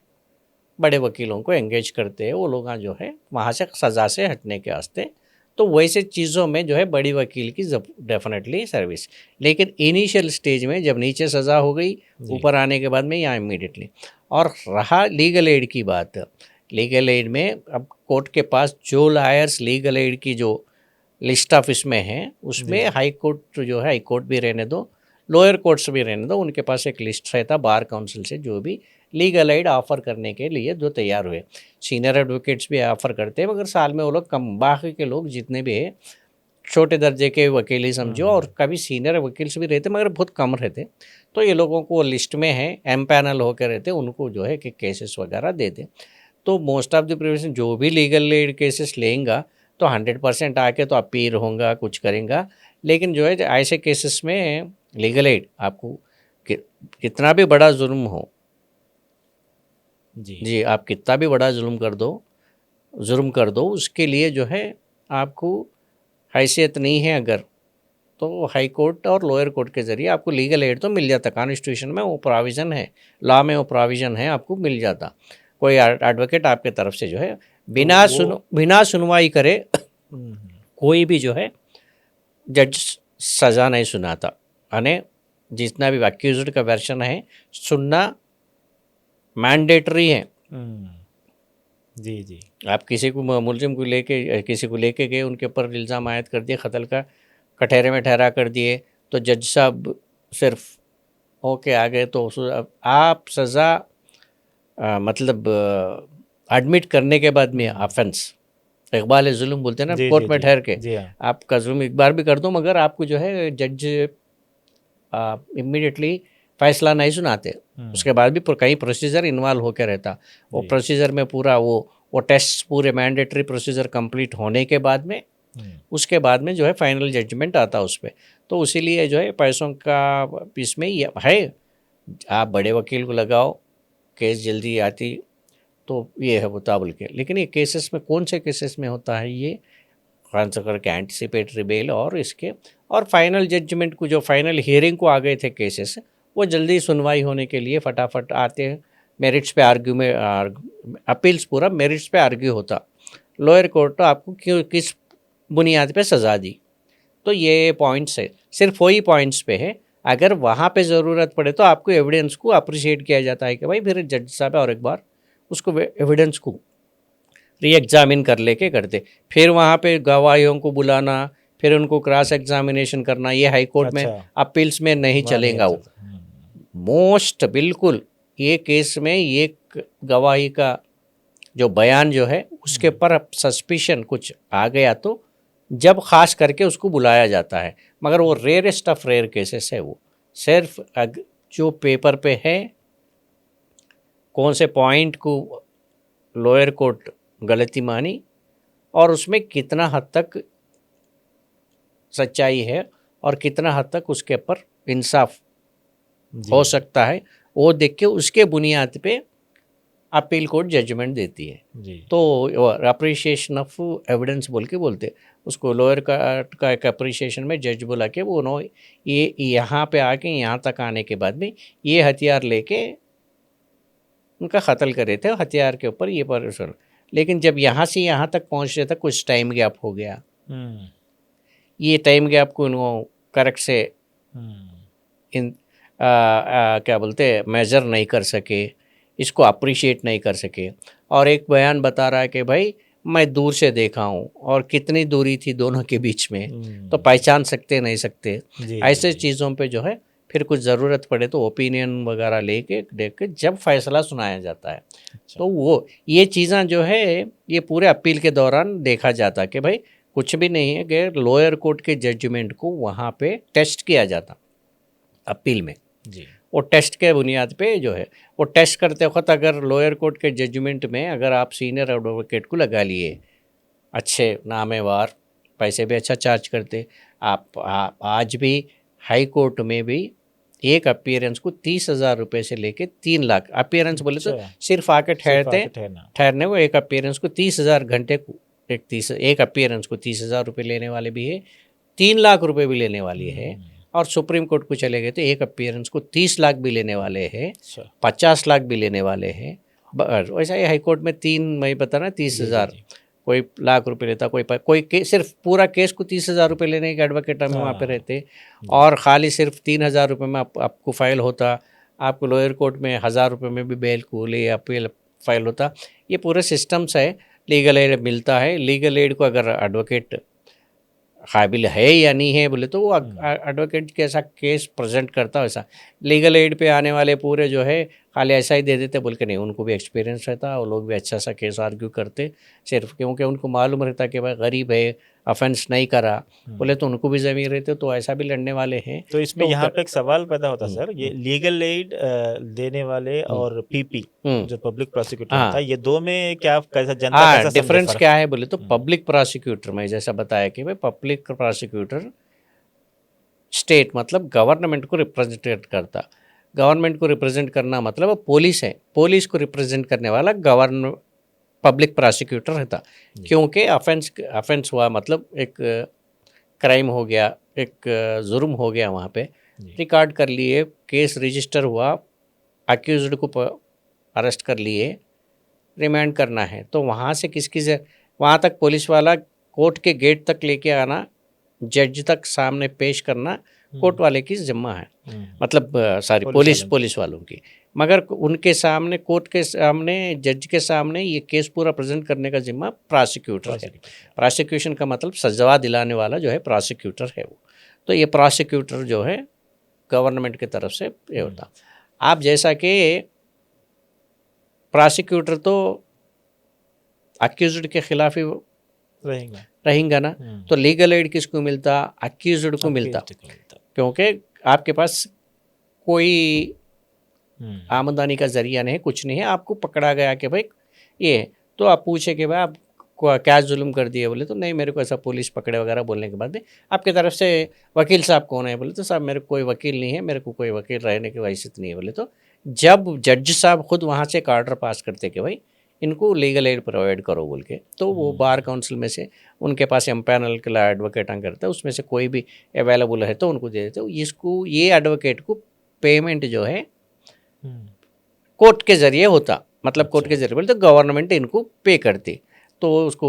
बड़े वकीलों को एंगेज करते हैं, वो लोग जो है वहाँ से सज़ा से हटने के वास्ते। तो वैसे चीज़ों में जो है बड़ी वकील की डेफिनेटली सर्विस, लेकिन इनिशियल स्टेज में जब नीचे सज़ा हो गई, ऊपर आने के बाद में यहाँ इमीडिएटली। और रहा लीगल एड की बात, लीगल एड में अब कोर्ट के पास जो लायर्स लीगल एड की जो लिस्ट ऑफ इसमें है, उसमें हाई कोर्ट जो है, हाई कोर्ट भी रहने दो, लोअर कोर्ट्स भी रहने दो, उनके पास एक लिस्ट रहता बार काउंसिल से जो भी लीगल एड ऑफ़र करने के लिए जो तैयार हुए। सीनियर एडवोकेट्स भी ऑफ़र करते हैं, मगर साल में वो लोग कम, बाकी के लोग जितने भी है छोटे दर्जे के वकील ही समझो, और कभी सीनियर वकील्स भी रहते मगर बहुत कम रहते, तो ये लोगों को लिस्ट में है, एम पैनल होकर रहते, उनको जो है कि केसेस वगैरह देते। तो मोस्ट ऑफ द प्रिवेशन जो भी लीगल एड केसेस लेंगा तो 100% आके तो अपील होगा, कुछ करेंगा, लेकिन जो है ऐसे केसेस में लीगल एड आपको कितना भी बड़ा जुर्म हो, जी आप कितना भी बड़ा जुर्म कर दो, उसके लिए जो है आपको हैसियत नहीं है अगर, तो हाई कोर्ट और लोअर कोर्ट के ज़रिए आपको लीगल एड तो मिल जाता। कॉन्स्टिट्यूशन में वो प्रोविज़न है, लॉ में वो प्रोविज़न है, आपको मिल जाता। कोई एडवोकेट आपके तरफ से जो है बिना सुनवाई करे कोई भी जो है जज सज़ा नहीं सुनाता, यानी जितना भी अक्यूज्ड का वर्शन है सुनना मैंडेटरी है। जी जी। आप किसी को मुलजिम को लेके किसी को लेके गए, उनके ऊपर इल्ज़ाम आयद कर दिए, कत्ल का कटहरे में ठहरा कर दिए, तो जज साहब सिर्फ ओके आ गए तो आप सज़ा मतलब एडमिट करने के बाद में ऑफेंस इकबाल जुल्म बोलते हैं ना, जी कोर्ट जी में जी ठहर के जी हाँ। आपका जुल्म एक बार भी कर दो, मगर आपको जो है जज इमीडिएटली फैसला नहीं सुनाते। उसके बाद भी कई प्रोसीजर इन्वॉल्व होकर रहता, वो जी। प्रोसीजर में पूरा वो टेस्ट पूरे मैंडेटरी प्रोसीजर कंप्लीट होने के बाद में उसके बाद में जो है फाइनल जजमेंट आता उस पर। तो इसीलिए जो है पैसों का इसमें ये है, आप बड़े वकील को लगाओ, केस जल्दी आती, तो ये है मुताबिल के। लेकिन ये केसेस में कौन से केसेस में होता है, ये खान सकर के एंटिसिपेटरी बेल और इसके और फाइनल जजमेंट को, जो फाइनल हियरिंग को आ गए थे केसेस, वो जल्दी सुनवाई होने के लिए फटाफट आते हैं। मेरिट्स पे आर्ग्यू में अपील्स पूरा मेरिट्स पे आर्ग्यू होता, लोअर कोर्ट तो आपको क्यों किस बुनियाद पे सज़ा दी। तो ये पॉइंट्स है, सिर्फ वही पॉइंट्स पे है। अगर वहाँ पे ज़रूरत पड़े तो आपको एविडेंस को अप्रिशिएट किया जाता है कि भाई फिर जज साहब और एक बार उसको एविडेंस को री एग्ज़ामिन कर लेके करते, फिर वहाँ पे गवाहियों को बुलाना, फिर उनको क्रॉस एग्जामिनेशन करना, ये हाई कोर्ट में अपील्स में नहीं चलेगा। वो मोस्ट बिल्कुल ये केस में एक गवाही का जो बयान जो है उसके ऊपर सस्पिशन कुछ आ गया तो जब ख़ास करके उसको बुलाया जाता है, मगर वो रेयरेस्ट ऑफ रेयर केसेस है। वो सिर्फ जो पेपर पे है, कौन से पॉइंट को लोअर कोर्ट गलती मानी और उसमें कितना हद तक सच्चाई है और कितना हद तक उसके ऊपर इंसाफ हो सकता है, वो देख के उसके बुनियाद पे अपील कोर्ट जजमेंट देती है जी। तो अप्रिशिएशन ऑफ एविडेंस बोल के बोलते उसको, लोअर का एक अप्रिशिएशन में जज बोला के वो उन्होंने ये यहाँ पे आके यहाँ तक आने के बाद में ये हथियार लेके उनका कत्ल करे थे, हथियार के ऊपर ये पर। लेकिन जब यहाँ से यहाँ तक पहुँचने तक कुछ टाइम गैप हो गया, ये टाइम गैप को उन्होंने करेक्ट से क्या बोलते मेजर नहीं कर सके, इसको अप्रिशिएट नहीं कर सके। और एक बयान बता रहा है कि भाई मैं दूर से देखा हूँ और कितनी दूरी थी दोनों के बीच में, तो पहचान सकते नहीं सकते। ऐसे चीज़ों पे जो है फिर कुछ ज़रूरत पड़े तो ओपिनियन वगैरह लेके देख के जब फैसला सुनाया जाता है। तो वो ये चीज़ें जो है ये पूरे अपील के दौरान देखा जाता कि भाई कुछ भी नहीं है कि लोअर कोर्ट के जजमेंट को वहाँ पे टेस्ट किया जाता अपील में जी। वो टेस्ट के बुनियाद पे जो है वो टेस्ट करते वक्त अगर लोअर कोर्ट के जजमेंट में अगर आप सीनियर एडवोकेट को लगा लिए, अच्छे नामेवार, पैसे भी अच्छा चार्ज करते, आप आज भी हाई कोर्ट में भी एक अपीयरेंस को 30,000 रुपये से लेके 3 लाख, अपीयरेंस बोले तो सिर्फ आके ठहरने वो एक अपीयरेंस को 30,000 घंटे को एक अपीयरेंस को 30,000 रुपये लेने वाले भी है, 3 लाख रुपए भी लेने वाली है। और सुप्रीम कोर्ट को चले गए तो एक अपीयरेंस को 30 लाख भी लेने वाले हैं, 50 लाख भी लेने वाले हैं। वैसा ही हाई कोर्ट में 3 मैं बता रहा 30,000, कोई लाख रुपए लेता, कोई सिर्फ पूरा केस को 30,000 रुपये लेने के एडवोकेट हमें वहाँ पे रहते, और खाली सिर्फ 3,000 रुपये में आपको फाइल होता। आपको लोअर कोर्ट में 1,000 रुपये में भी बेल कूल या अपील फाइल होता। ये पूरे सिस्टम्स है, लीगल एड मिलता है। लीगल एड को अगर एडवोकेट काबिल है या नहीं है बोले तो वो एडवोकेट कैसा केस प्रेजेंट करता वैसा। लीगल एड पे आने वाले पूरे जो है खाली ऐसा ही दे देते बोल के नहीं, उनको भी एक्सपीरियंस रहता, वो लोग भी अच्छा सा केस आर्ग्यू करते, सिर्फ क्योंकि उनको मालूम रहता कि भाई गरीब है, ऑफेंस नहीं करा बोले तो उनको भी ज़मीन रहते, तो ऐसा भी लड़ने वाले हैं। तो इसमें तो यहाँ पे एक सवाल पैदा होता सर, ये लीगल एड देने वाले और पीपी जो पब्लिक प्रोसिक्यूटर था, ये दो में क्या कैसा जनता कैसा डिफरेंस क्या है बोले तो पब्लिक प्रोसिक्यूटर में जैसा बताया कि भाई पब्लिक प्रोसिक्यूटर स्टेट मतलब गवर्नमेंट को रिप्रेजेंट करता। गवर्नमेंट को रिप्रेजेंट करना मतलब पुलिस है, पुलिस को रिप्रेजेंट करने वाला पब्लिक प्रोसिक्यूटर रहता। क्योंकि ऑफेंस हुआ मतलब एक क्राइम हो गया, एक जुर्म हो गया, वहाँ पे रिकॉर्ड कर लिए, केस रजिस्टर हुआ, अक्यूज्ड को अरेस्ट कर लिए, रिमांड करना है, तो वहाँ से वहाँ तक पुलिस वाला कोर्ट के गेट तक लेके आना जज तक सामने पेश करना कोर्ट वाले की जिम्मा है, मतलब सॉरी पुलिस पुलिस वालों की। मगर उनके सामने, कोर्ट के सामने, जज के सामने ये केस पूरा प्रेजेंट करने का जिम्मा प्रोसिक्यूटर है। प्रोसिक्यूशन का मतलब सजा दिलाने वाला जो है प्रोसिक्यूटर है वो। तो ये प्रोसिक्यूटर जो है गवर्नमेंट की तरफ से ये होता। आप जैसा कि प्रोसिक्यूटर तो अक्यूज्ड के खिलाफ ही रहेगा ना, तो लीगल एड किसको मिलता? अक्यूज्ड को मिलता, क्योंकि आपके पास कोई आमदनी का जरिया नहीं, कुछ नहीं है, आपको पकड़ा गया कि भाई ये है। तो आप पूछे कि भाई आप क्या जुल्म कर दिए? बोले तो नहीं, मेरे को ऐसा पुलिस पकड़े वगैरह बोलने के बाद में आपकी तरफ से वकील साहब कौन है? बोले तो साहब मेरे को कोई वकील नहीं है, मेरे को कोई वकील रहने की हैसियत नहीं है। बोले तो जब जज साहब खुद वहाँ से एक ऑर्डर पास करते कि भाई इनको लीगल एड प्रोवाइड करो बोल के, तो वो बार काउंसिल में से उनके पास एम्पैनल के लिए एडवोकेट करता है, उसमें से कोई भी अवेलेबल है तो उनको दे देते। इसको, ये एडवोकेट को पेमेंट जो है कोर्ट के जरिए होता, मतलब कोर्ट के जरिए बोले तो गवर्नमेंट इनको पे करती। तो उसको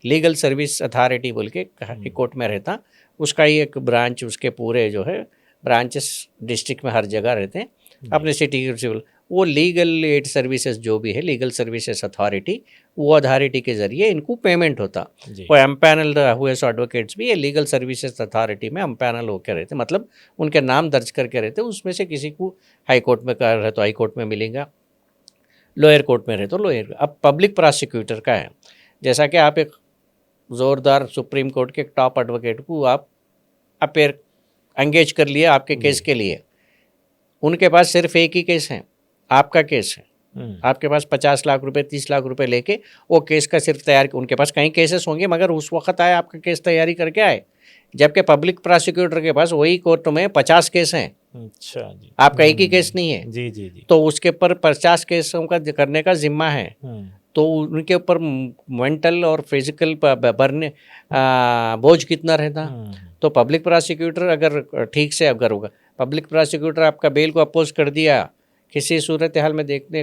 लीगल सर्विस अथॉरिटी बोल के कोर्ट में रहता, उसका ही एक ब्रांच, उसके पूरे जो है ब्रांचेस डिस्ट्रिक्ट में हर जगह रहते हैं, अपने सिटी सिविल। वो लीगल एड सर्विसेज जो भी है, लीगल सर्विसेज अथॉरिटी, वो अथॉरिटी के जरिए इनको पेमेंट होता। वो एम्पैनल हुए सो एडवोकेट्स भी ये लीगल सर्विसेज अथॉरिटी में एम्पैनल होकर रहते, मतलब उनके नाम दर्ज करके रहते। उसमें से किसी को हाई कोर्ट में कर रहे तो हाई कोर्ट में मिलेगा, लोअर कोर्ट में रहे तो लोअर। अब पब्लिक प्रोसिक्यूटर का है, जैसा कि आप एक ज़ोरदार सुप्रीम कोर्ट के टॉप एडवोकेट को आप अपेयर एंगेज कर लिए आपके केस के लिए, उनके पास सिर्फ एक ही केस है, आपका केस है। आपके पास 50 लाख रुपए 30 लाख रुपए लेके वो केस का सिर्फ तैयार, उनके पास कई केसेस होंगे मगर उस वक्त आए आपका केस तैयारी करके आए, जबकि पब्लिक प्रोसिक्यूटर के पास वही कोर्ट में 50 केस हैं। अच्छा जी, आपका एक ही केस नहीं है जी जी जी, तो उसके ऊपर 50 केसों का करने का जिम्मा है। तो उनके ऊपर मेंटल और फिजिकल भरने बोझ कितना रहता। तो पब्लिक प्रोसिक्यूटर अगर ठीक से अगर होगा, पब्लिक प्रोसिक्यूटर आपका बेल को अपोज कर दिया, किसी सूरत हाल में देखने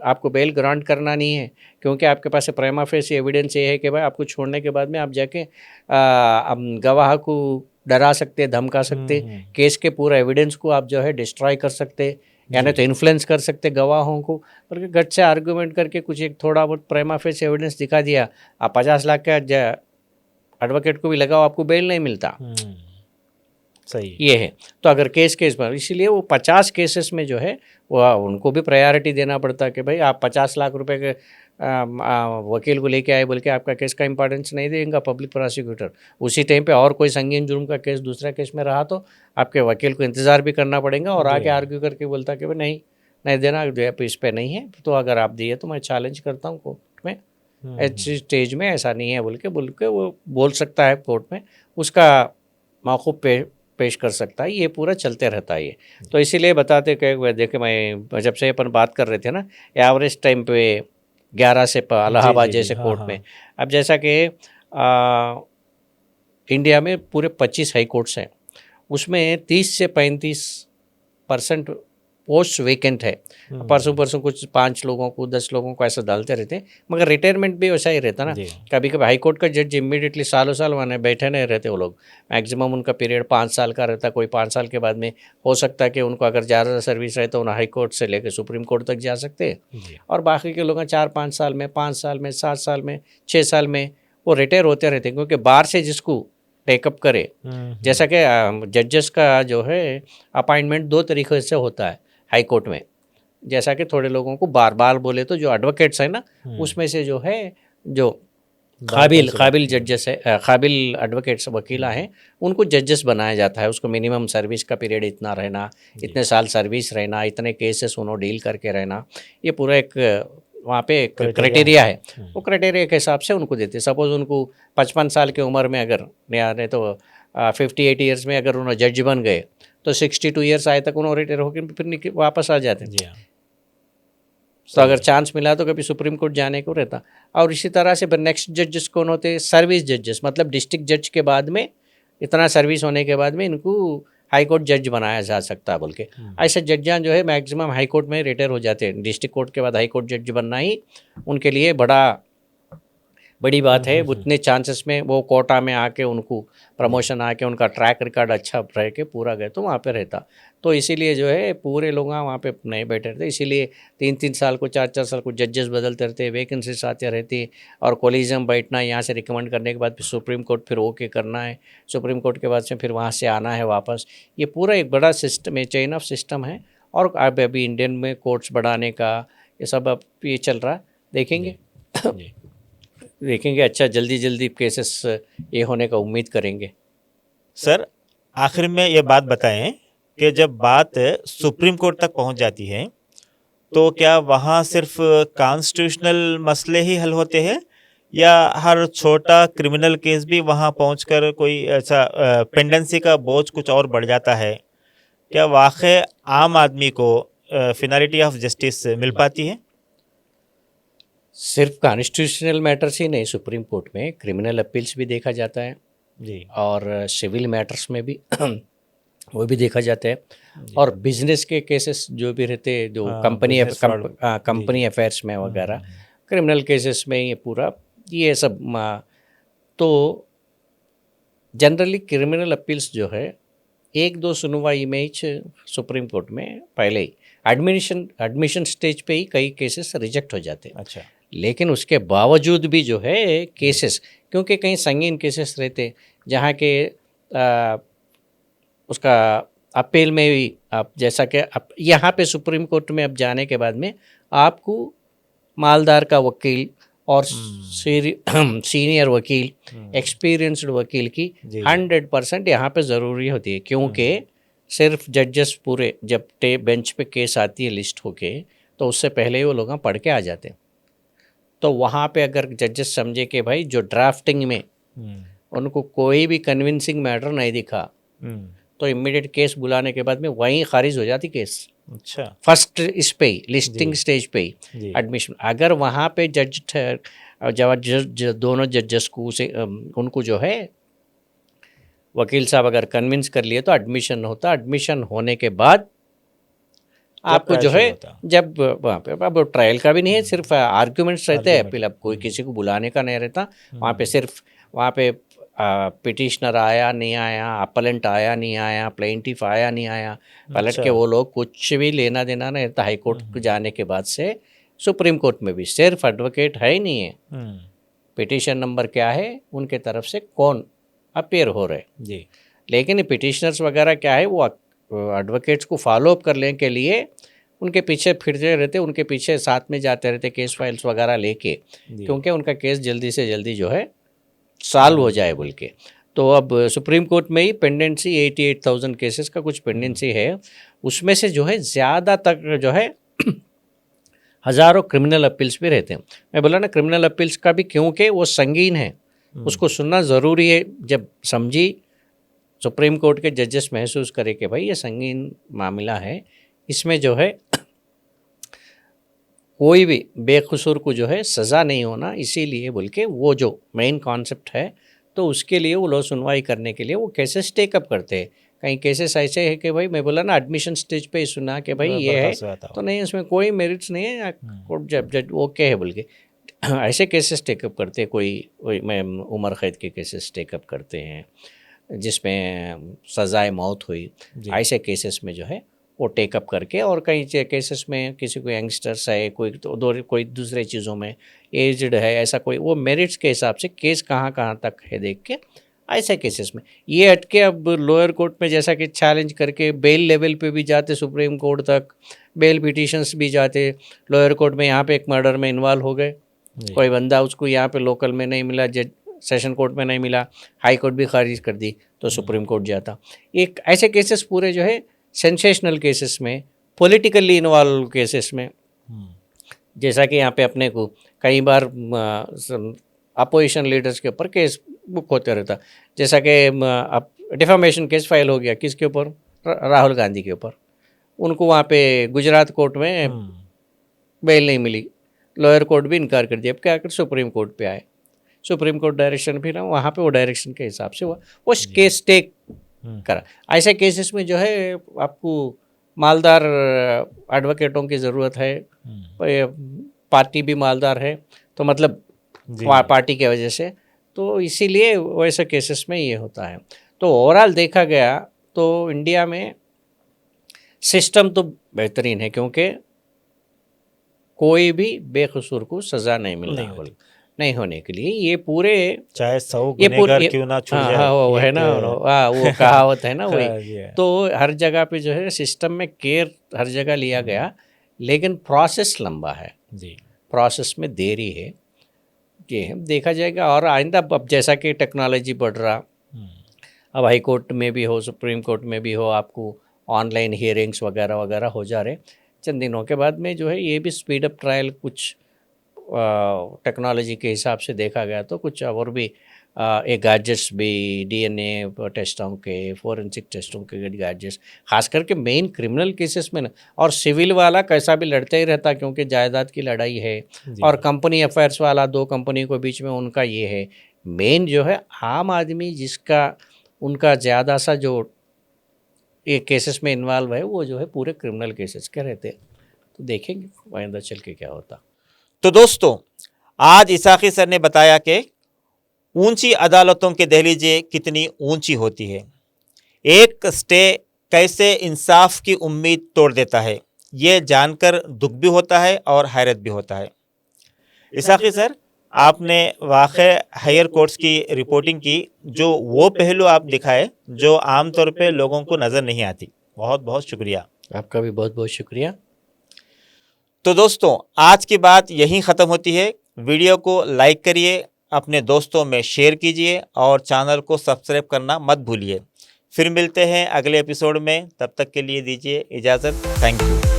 आपको बेल ग्रांट करना नहीं है, क्योंकि आपके पास प्राइमा फेसी एविडेंस ये है कि भाई आपको छोड़ने के बाद में आप जाके गवाह को डरा सकते, धमका सकते, केस के पूरा एविडेंस को आप जो है डिस्ट्रॉय कर सकते, यानी तो इन्फ्लुएंस कर सकते गवाहों को, बल्कि गट से आर्गूमेंट करके कुछ एक थोड़ा बहुत प्राइमा फेसी एविडेंस दिखा दिया, आप 50 लाख का एडवोकेट को भी लगाओ, आपको बेल नहीं मिलता। सही ये है। तो अगर केस पर, इसीलिए वो 50 केसेस में जो है वो उनको भी प्रायोरिटी देना पड़ता कि भाई आप 50 लाख रुपए के वकील को लेके आए बोल के आपका केस का इंपॉर्टेंस नहीं देगा पब्लिक प्रोसिक्यूटर। उसी टाइम पे और कोई संगीन जुर्म का केस दूसरा केस में रहा तो आपके वकील को इंतज़ार भी करना पड़ेगा और आके आर्ग्यू करके बोलता कि भाई नहीं देना, इस पर नहीं है, तो अगर आप दिए तो मैं चैलेंज करता हूँ कोर्ट में, ऐसी स्टेज में ऐसा नहीं है बोल के वो बोल सकता है कोर्ट में, उसका मौक़ूफ़ पेश कर सकता है। ये पूरा चलते रहता है ये। तो इसीलिए बताते कि देखिए, मैं जब से अपन बात कर रहे थे ना, एवरेज टाइम पे 11 से इलाहाबाद जैसे कोर्ट में, अब जैसा कि इंडिया में पूरे 25 हाई कोर्ट्स हैं, उसमें 30 से 35% पोस्ट वेकेंट है। परसों कुछ 5 लोगों को 10 लोगों को ऐसा डालते रहते हैं, मगर रिटायरमेंट भी वैसा ही रहता ना। कभी कभी हाई कोर्ट का जज इमीडिएटली सालों साल वहाँ बैठे नहीं रहते वो लोग, मैक्सिमम उनका पीरियड 5 साल का रहता। कोई 5 साल के बाद में हो सकता है कि उनको अगर ज़्यादा सर्विस रहे तो उन्हें हाई कोर्ट से लेकर सुप्रीम कोर्ट तक जा सकते हैं, और बाकी के लोग 4-5 साल में, 5 साल में, 7 साल में, 6 साल में वो रिटायर होते रहते हैं, क्योंकि बाहर से जिसको टेकअप करे। जैसा कि जजेस का जो है अपॉइंटमेंट 2 तरीक़े से होता है हाई कोर्ट में, जैसा कि थोड़े लोगों को बार बोले तो जो एडवोकेट्स है ना, उसमें से जो है जो काबिल जजेस है, काबिल एडवोकेट्स वकीला हैं, उनको जजेस बनाया जाता है। उसको मिनिमम सर्विस का पीरियड इतना रहना, इतने साल सर्विस रहना, इतने केसेस उन्होंने डील करके रहना, ये पूरा एक वहाँ पे एक क्राइटेरिया है। वो क्राइटेरिया के हिसाब से उनको देते। सपोज़ उनको 55 साल की उम्र में अगर नहीं तो 58 ईयर्स में अगर उन्होंने जज बन गए तो 62 ईयर्स आए तक उन्होंने रिटायर होकर फिर वापस आ जाते हैं। तो अगर चांस मिला तो कभी सुप्रीम कोर्ट जाने को रहता। और इसी तरह से नेक्स्ट जजेस कौन होते हैं? सर्विस जजेस, मतलब डिस्ट्रिक्ट जज के बाद में, इतना सर्विस होने के बाद में इनको हाई कोर्ट जज बनाया जा सकता है बोल के। ऐसे जजान जो है मैक्सिमम हाई कोर्ट में रिटायर हो जाते हैं। डिस्ट्रिक्ट कोर्ट के बाद हाई कोर्ट जज बनना ही उनके लिए बड़ा बड़ी बात है। उतने चांसेस में वो कोटा में आके उनको प्रमोशन आके उनका ट्रैक रिकॉर्ड अच्छा रह के पूरा गए तो वहाँ पे रहता। तो इसीलिए जो है पूरे लोग वहाँ पे नहीं बैठे रहते, इसीलिए 3-3 साल को 4-4 साल को जजेस बदलते रहते, वैकेंसीज आती रहती और कोलिजियम बैठना, यहाँ से रिकमेंड करने के बाद फिर सुप्रीम कोर्ट फिर ओके करना है, सुप्रीम कोर्ट के बाद से फिर वहाँ से आना है वापस। ये पूरा एक बड़ा सिस्टम है, चेन ऑफ सिस्टम है। और अब अभी इंडियन में कोर्ट्स बढ़ाने का ये सब अब ये चल रहा, देखेंगे जी। देखेंगे। अच्छा, जल्दी जल्दी केसेस ये होने का उम्मीद करेंगे। सर, आखिर में ये बात बताएं कि जब बात सुप्रीम कोर्ट तक पहुंच जाती है तो क्या वहां सिर्फ कॉन्स्टिट्यूशनल मसले ही हल होते हैं या हर छोटा क्रिमिनल केस भी वहां पहुंचकर कोई ऐसा पेंडेंसी का बोझ कुछ और बढ़ जाता है? क्या वाकई आम आदमी को फिनालिटी ऑफ जस्टिस मिल पाती है? सिर्फ कॉन्स्टिट्यूशनल मैटर्स ही नहीं, सुप्रीम कोर्ट में क्रिमिनल अपील्स भी देखा जाता है जी। और सिविल मैटर्स में भी वो भी देखा जाता है। और बिजनेस के केसेस जो भी रहते हैं, जो कंपनी अफेयर्स में वगैरह, क्रिमिनल केसेस में ये पूरा ये सब तो जनरली क्रिमिनल अपील्स जो है 1-2 सुनवाई में ही सुप्रीम कोर्ट में पहले ही एडमिशन स्टेज पे ही कई केसेस रिजेक्ट हो जाते हैं। अच्छा। लेकिन उसके बावजूद भी जो है केसेस, क्योंकि कहीं संगीन केसेस रहते जहाँ के उसका अपील में भी आप जैसा कि आप यहाँ पे सुप्रीम कोर्ट में अब जाने के बाद में आपको मालदार का वकील और सीनियर वकील, एक्सपीरियंस्ड वकील की 100% यहाँ पे ज़रूरी होती है। क्योंकि सिर्फ जजेस पूरे जब बेंच पे केस आती है लिस्ट होके, तो उससे पहले ही वो लोग पढ़ के आ जाते हैं। तो वहाँ पे अगर जजेस समझे कि भाई जो ड्राफ्टिंग में उनको कोई भी कन्विंसिंग मैटर नहीं दिखा, तो इमीडिएट केस बुलाने के बाद में वहीं खारिज हो जाती केस। अच्छा। फर्स्ट इस पे ही लिस्टिंग स्टेज पे ही एडमिशन। अगर वहाँ पे जज दोनों जजेस को उनको जो है वकील साहब अगर कन्विंस कर लिए तो एडमिशन होता। एडमिशन होने के बाद आपको जो है जब वहाँ पे अब ट्रायल का भी नहीं है, सिर्फ आर्ग्यूमेंट्स रहते हैं। अपील अब कोई किसी को बुलाने का नहीं रहता वहाँ पे। सिर्फ वहाँ पे पिटिशनर आया नहीं आया, अपलेंट आया नहीं आया, प्लेंटिफ आया नहीं आया, पलट के वो लोग कुछ भी लेना देना नहीं रहता। हाई कोर्ट को जाने के बाद से सुप्रीम कोर्ट में भी सिर्फ एडवोकेट है ही नहीं है, पिटिशन नंबर क्या है, उनके तरफ से कौन अपेयर हो रहे जी। लेकिन पिटिशनर्स वगैरह क्या है, वो एडवोकेट्स को फॉलोअप करने के लिए उनके पीछे फिरते रहते, उनके पीछे साथ में जाते रहते केस फाइल्स वगैरह लेके, क्योंकि उनका केस जल्दी से जल्दी जो है सॉल्व हो जाए बोल के। तो अब सुप्रीम कोर्ट में ही पेंडेंसी 88,000 केसेस का कुछ पेंडेंसी है, उसमें से जो है ज़्यादा तक जो है हज़ारों क्रिमिनल अपील्स भी रहते हैं। मैं बोला ना क्रिमिनल अपील्स का भी, क्योंकि वो संगीन है, उसको सुनना ज़रूरी है। जब समझी सुप्रीम कोर्ट के जजेस महसूस करे कि भाई ये संगीन मामला है, इसमें जो है कोई भी बेकसूर को जो है सज़ा नहीं होना, इसीलिए बोल के वो जो मेन कॉन्सेप्ट है, तो उसके लिए वो लोग सुनवाई करने के लिए वो केसेस टेकअप करते हैं। कहीं केसेस ऐसे है कि भाई मैं बोला ना एडमिशन स्टेज पे ही सुना कि भाई ये है, तो नहीं उसमें कोई मेरिट्स नहीं है, कोर्ट जब जज ओके है बोल के ऐसे केसेस टेकअप करते हैं। कोई मैं उम्र कैद के केसेस टेकअप करते हैं जिसमें सज़ाए मौत हुई, ऐसे केसेस में जो है वो टेकअप करके, और कई केसेस में किसी को यंगस्टर्स है, कोई दूसरे चीज़ों में एज्ड है, ऐसा कोई वो मेरिट्स के हिसाब से केस कहाँ तक है देख के ऐसे केसेस में ये हटके अब लोअर कोर्ट में जैसा कि चैलेंज करके बेल लेवल पे भी जाते, सुप्रीम कोर्ट तक बेल पिटिशंस भी जाते। लोअर कोर्ट में यहाँ पे एक मर्डर में इन्वॉल्व हो गए, कोई बंदा उसको यहाँ पे लोकल में नहीं मिला, जज सेशन कोर्ट में नहीं मिला, हाई कोर्ट भी खारिज कर दी, तो सुप्रीम कोर्ट जाता। एक ऐसे केसेस पूरे जो है सेंसेशनल केसेस में, पॉलिटिकली इन्वॉल्व केसेस में, जैसा कि यहाँ पे अपने को कई बार अपोजिशन लीडर्स के ऊपर केस बुक होते रहता, जैसा कि अब डिफामेशन केस फाइल हो गया किसके ऊपर, राहुल गांधी के ऊपर। उनको वहाँ पे गुजरात कोर्ट में बेल नहीं मिली, लोअर कोर्ट भी इनकार कर दिया, अब क्या कर सुप्रीम कोर्ट पे आए, सुप्रीम कोर्ट डायरेक्शन फिर वहाँ पे वो डायरेक्शन के हिसाब से वो केस टेक करा। ऐसे केसेस में जो है आपको मालदार एडवोकेटों की ज़रूरत है, पार्टी भी मालदार है, तो मतलब जी। पार्टी की वजह से, तो इसीलिए वैसे केसेस में ये होता है। तो ओवरऑल देखा गया तो इंडिया में सिस्टम तो बेहतरीन है, क्योंकि कोई भी बेकसूर को सज़ा नहीं मिलना नहीं होती। नहीं होने के लिए ये पूरे चाहे 100 ये गुनहगार क्यों ना छूट हाँ जाए, हाँ वो है एक ना, हाँ वो कहावत है ना हाँ, वही। ये है। तो हर जगह पे जो है सिस्टम में केयर हर जगह लिया गया, लेकिन प्रोसेस लंबा है, जी। प्रोसेस में देरी है, ये देखा जाएगा। और आइंदा अब जैसा कि टेक्नोलॉजी बढ़ रहा, अब हाई कोर्ट में भी हो, सुप्रीम कोर्ट में भी हो, आपको ऑनलाइन हियरिंग्स वगैरह वगैरह हो जा रहे, चंद दिनों के बाद में जो है ये भी स्पीड अप ट्रायल कुछ टेक्नोलॉजी के हिसाब से देखा गया तो कुछ और भी एक गैजेट्स भी, डीएनए टेस्टों के, फोरेंसिक टेस्टों के गैजेट्स, खास करके मेन क्रिमिनल केसेस में ना। और सिविल वाला कैसा भी लड़ते ही रहता, क्योंकि जायदाद की लड़ाई है, जी। और कंपनी अफेयर्स वाला दो कंपनी के बीच में उनका ये है। मेन जो है आम आदमी जिसका उनका ज़्यादा सा जो ये केसेस में इन्वॉल्व है, वो जो है पूरे क्रिमिनल केसेस के रहते हैं। तो देखेंगे आइंदा चल के क्या होता। तो दोस्तों, आज इसाकी सर ने बताया कि ऊंची अदालतों की दहलीजें कितनी ऊंची होती है, एक स्टे कैसे इंसाफ की उम्मीद तोड़ देता है। ये जानकर दुख भी होता है और हैरत भी होता है। इसाकी सर, आपने वाक़ई हायर कोर्ट्स की रिपोर्टिंग की, जो वो पहलू आप दिखाए जो आमतौर पे लोगों को नज़र नहीं आती। बहुत बहुत शुक्रिया। आपका भी बहुत बहुत शुक्रिया। तो दोस्तों, आज की बात यहीं ख़त्म होती है। वीडियो को लाइक करिए, अपने दोस्तों में शेयर कीजिए और चैनल को सब्सक्राइब करना मत भूलिए। फिर मिलते हैं अगले एपिसोड में, तब तक के लिए दीजिए इजाज़त। Thank you.